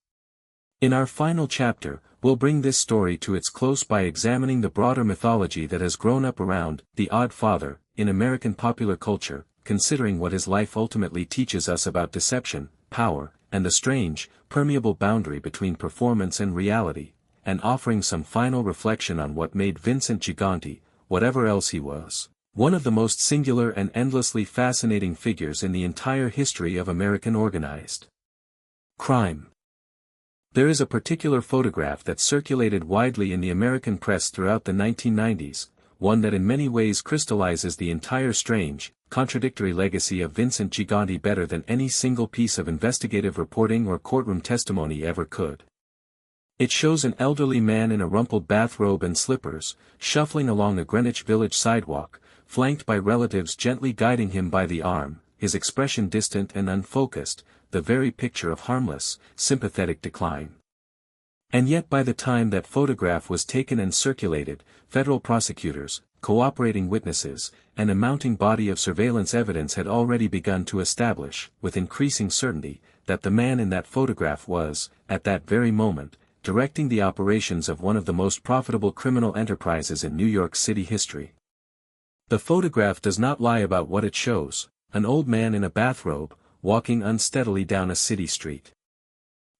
In our final chapter, we'll bring this story to its close by examining the broader mythology that has grown up around the Oddfather in American popular culture, considering what his life ultimately teaches us about deception, power, and the strange, permeable boundary between performance and reality, and offering some final reflection on what made Vincent Gigante, whatever else he was, one of the most singular and endlessly fascinating figures in the entire history of American organized crime. There is a particular photograph that circulated widely in the American press throughout the 1990s, one that in many ways crystallizes the entire strange, contradictory legacy of Vincent Gigante better than any single piece of investigative reporting or courtroom testimony ever could. It shows an elderly man in a rumpled bathrobe and slippers, shuffling along a Greenwich Village sidewalk, flanked by relatives gently guiding him by the arm, his expression distant and unfocused, the very picture of harmless, sympathetic decline. And yet by the time that photograph was taken and circulated, federal prosecutors, cooperating witnesses, and a mounting body of surveillance evidence had already begun to establish, with increasing certainty, that the man in that photograph was, at that very moment, directing the operations of one of the most profitable criminal enterprises in New York City history. The photograph does not lie about what it shows: an old man in a bathrobe, walking unsteadily down a city street.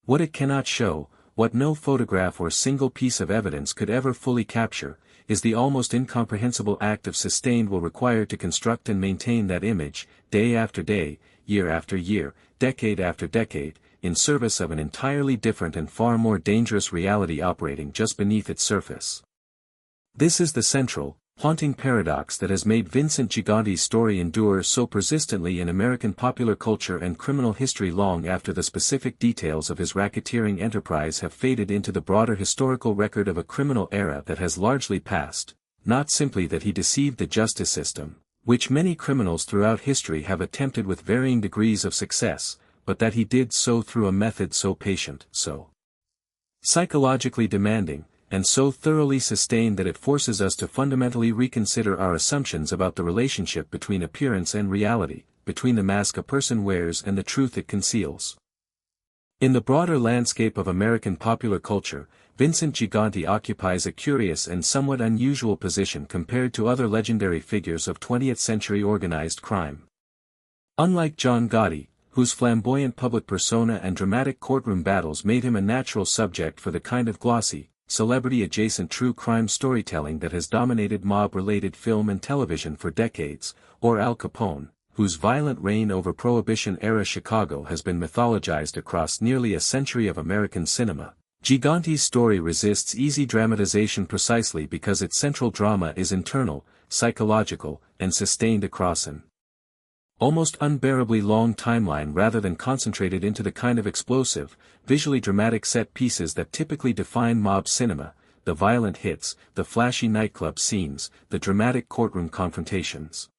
What it cannot show, what no photograph or single piece of evidence could ever fully capture, is the almost incomprehensible act of sustained will required to construct and maintain that image, day after day, year after year, decade after decade, in service of an entirely different and far more dangerous reality operating just beneath its surface. This is the central, haunting paradox that has made Vincent Gigante's story endure so persistently in American popular culture and criminal history long after the specific details of his racketeering enterprise have faded into the broader historical record of a criminal era that has largely passed, not simply that he deceived the justice system, which many criminals throughout history have attempted with varying degrees of success, but that he did so through a method so patient, so psychologically demanding, and so thoroughly sustained that it forces us to fundamentally reconsider our assumptions about the relationship between appearance and reality, between the mask a person wears and the truth it conceals. In the broader landscape of American popular culture, Vincent Gigante occupies a curious and somewhat unusual position compared to other legendary figures of 20th-century organized crime. Unlike John Gotti, whose flamboyant public persona and dramatic courtroom battles made him a natural subject for the kind of glossy, celebrity-adjacent true crime storytelling that has dominated mob-related film and television for decades, or Al Capone, whose violent reign over Prohibition-era Chicago has been mythologized across nearly a century of American cinema, Gigante's story resists easy dramatization precisely because its central drama is internal, psychological, and sustained across an almost unbearably long timeline rather than concentrated into the kind of explosive, visually dramatic set pieces that typically define mob cinema, the violent hits, the flashy nightclub scenes, the dramatic courtroom confrontations.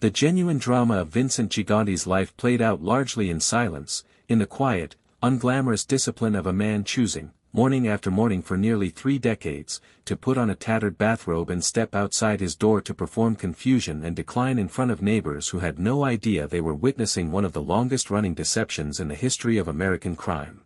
The genuine drama of Vincent Gigante's life played out largely in silence, in the quiet, unglamorous discipline of a man choosing, morning after morning for nearly 3 decades, to put on a tattered bathrobe and step outside his door to perform confusion and decline in front of neighbors who had no idea they were witnessing one of the longest-running deceptions in the history of American crime.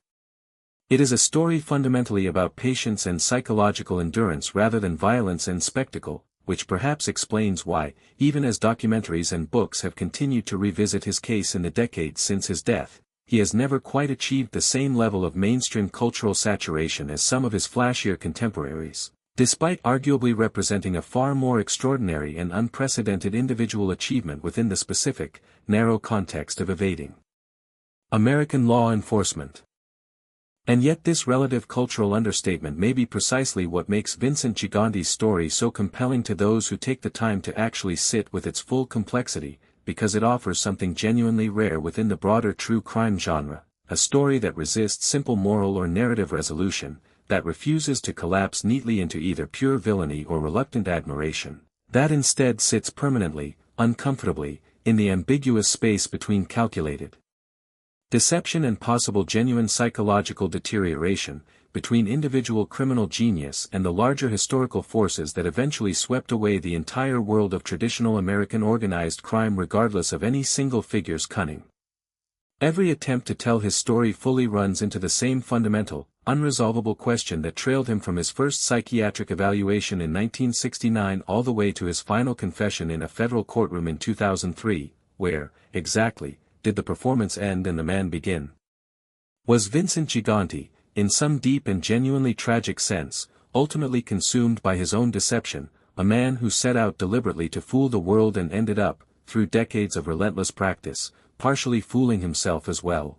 It is a story fundamentally about patience and psychological endurance rather than violence and spectacle, which perhaps explains why, even as documentaries and books have continued to revisit his case in the decades since his death, he has never quite achieved the same level of mainstream cultural saturation as some of his flashier contemporaries, despite arguably representing a far more extraordinary and unprecedented individual achievement within the specific, narrow context of evading American law enforcement. And yet this relative cultural understatement may be precisely what makes Vincent Gigante's story so compelling to those who take the time to actually sit with its full complexity, because it offers something genuinely rare within the broader true crime genre, a story that resists simple moral or narrative resolution, that refuses to collapse neatly into either pure villainy or reluctant admiration, that instead sits permanently, uncomfortably, in the ambiguous space between calculated deception and possible genuine psychological deterioration, between individual criminal genius and the larger historical forces that eventually swept away the entire world of traditional American organized crime regardless of any single figure's cunning. Every attempt to tell his story fully runs into the same fundamental, unresolvable question that trailed him from his first psychiatric evaluation in 1969 all the way to his final confession in a federal courtroom in 2003, where, exactly, did the performance end and the man begin? Was Vincent Gigante, in some deep and genuinely tragic sense, ultimately consumed by his own deception, a man who set out deliberately to fool the world and ended up, through decades of relentless practice, partially fooling himself as well?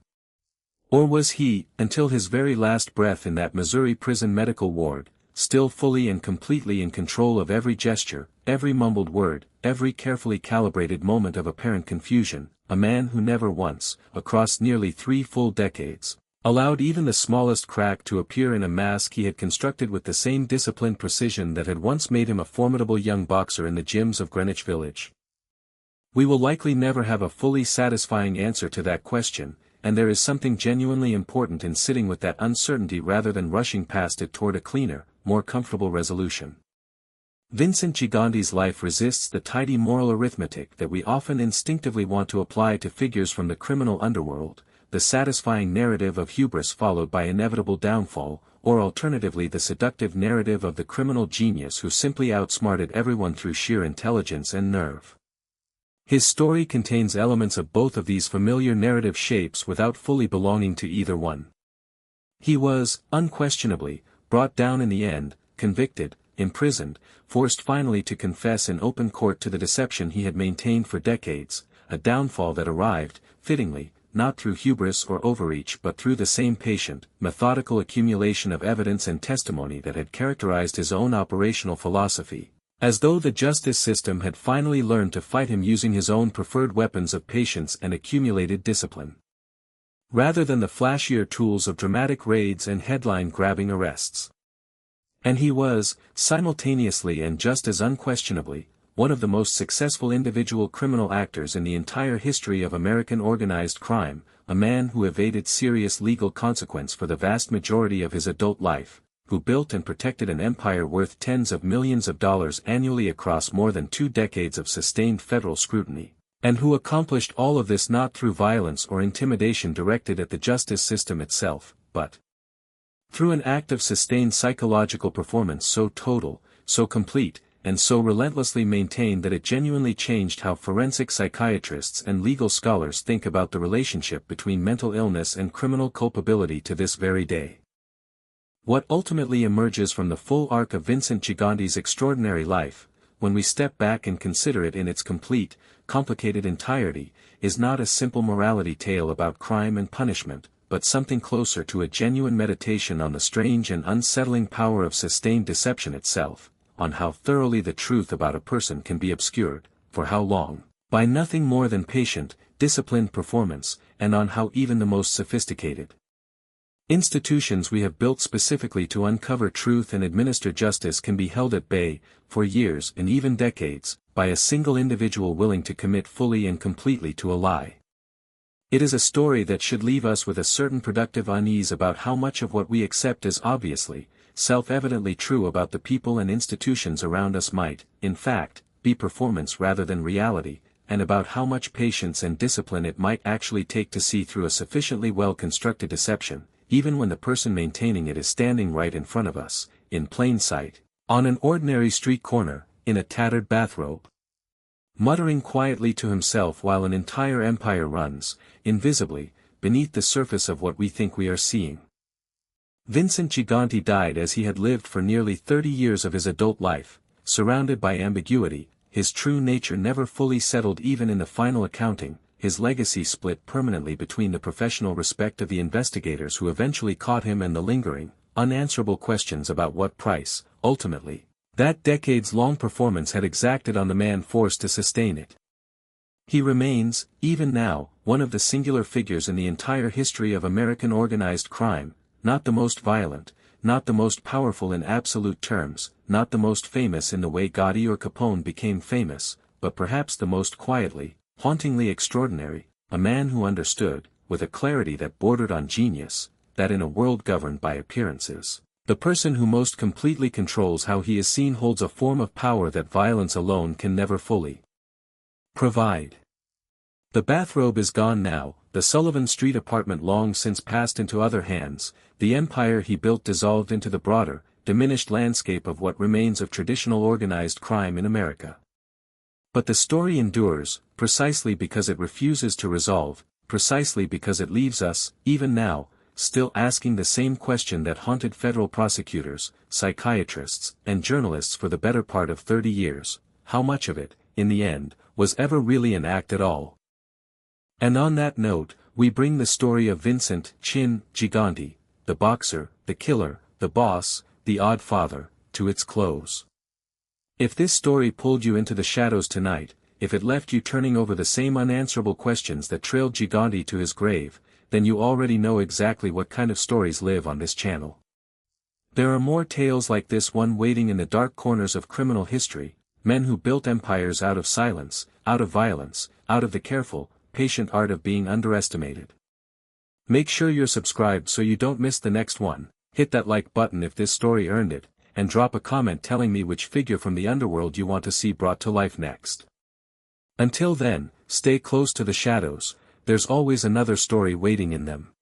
Or was he, until his very last breath in that Missouri prison medical ward, still fully and completely in control of every gesture, every mumbled word, every carefully calibrated moment of apparent confusion, a man who never once, across nearly 3 full decades, allowed even the smallest crack to appear in a mask he had constructed with the same disciplined precision that had once made him a formidable young boxer in the gyms of Greenwich Village? We will likely never have a fully satisfying answer to that question, and there is something genuinely important in sitting with that uncertainty rather than rushing past it toward a cleaner, more comfortable resolution. Vincent Gigante's life resists the tidy moral arithmetic that we often instinctively want to apply to figures from the criminal underworld, the satisfying narrative of hubris followed by inevitable downfall, or alternatively the seductive narrative of the criminal genius who simply outsmarted everyone through sheer intelligence and nerve. His story contains elements of both of these familiar narrative shapes without fully belonging to either one. He was, unquestionably, brought down in the end, convicted, imprisoned, forced finally to confess in open court to the deception he had maintained for decades, a downfall that arrived, fittingly, not through hubris or overreach but through the same patient, methodical accumulation of evidence and testimony that had characterized his own operational philosophy, as though the justice system had finally learned to fight him using his own preferred weapons of patience and accumulated discipline, rather than the flashier tools of dramatic raids and headline-grabbing arrests. And he was, simultaneously and just as unquestionably, one of the most successful individual criminal actors in the entire history of American organized crime, a man who evaded serious legal consequence for the vast majority of his adult life, who built and protected an empire worth tens of millions of dollars annually across more than 2 decades of sustained federal scrutiny, and who accomplished all of this not through violence or intimidation directed at the justice system itself, but through an act of sustained psychological performance so total, so complete, and so relentlessly maintained that it genuinely changed how forensic psychiatrists and legal scholars think about the relationship between mental illness and criminal culpability to this very day. What ultimately emerges from the full arc of Vincent Gigante's extraordinary life, when we step back and consider it in its complete, complicated entirety, is not a simple morality tale about crime and punishment, but something closer to a genuine meditation on the strange and unsettling power of sustained deception itself, on how thoroughly the truth about a person can be obscured, for how long, by nothing more than patient, disciplined performance, and on how even the most sophisticated institutions we have built specifically to uncover truth and administer justice can be held at bay, for years and even decades, by a single individual willing to commit fully and completely to a lie. It is a story that should leave us with a certain productive unease about how much of what we accept as obviously, self-evidently true about the people and institutions around us might, in fact, be performance rather than reality, and about how much patience and discipline it might actually take to see through a sufficiently well-constructed deception, even when the person maintaining it is standing right in front of us, in plain sight, on an ordinary street corner, in a tattered bathrobe, muttering quietly to himself while an entire empire runs, invisibly, beneath the surface of what we think we are seeing. Vincent Gigante died as he had lived for nearly 30 years of his adult life, surrounded by ambiguity, his true nature never fully settled even in the final accounting, his legacy split permanently between the professional respect of the investigators who eventually caught him and the lingering, unanswerable questions about what price, ultimately, that decades-long performance had exacted on the man forced to sustain it. He remains, even now, one of the singular figures in the entire history of American organized crime, not the most violent, not the most powerful in absolute terms, not the most famous in the way Gotti or Capone became famous, but perhaps the most quietly, hauntingly extraordinary, a man who understood, with a clarity that bordered on genius, that in a world governed by appearances, the person who most completely controls how he is seen holds a form of power that violence alone can never fully provide. The bathrobe is gone now, the Sullivan Street apartment long since passed into other hands, the empire he built dissolved into the broader, diminished landscape of what remains of traditional organized crime in America. But the story endures, precisely because it refuses to resolve, precisely because it leaves us, even now, still asking the same question that haunted federal prosecutors, psychiatrists, and journalists for the better part of 30 years, how much of it, in the end, was ever really an act at all? And on that note, we bring the story of Vincent Chin Gigante, the boxer, the killer, the boss, the Oddfather, to its close. If this story pulled you into the shadows tonight, if it left you turning over the same unanswerable questions that trailed Gigante to his grave, then you already know exactly what kind of stories live on this channel. There are more tales like this one waiting in the dark corners of criminal history, men who built empires out of silence, out of violence, out of the careful, patient art of being underestimated. Make sure you're subscribed so you don't miss the next one, hit that like button if this story earned it, and drop a comment telling me which figure from the underworld you want to see brought to life next. Until then, stay close to the shadows, there's always another story waiting in them.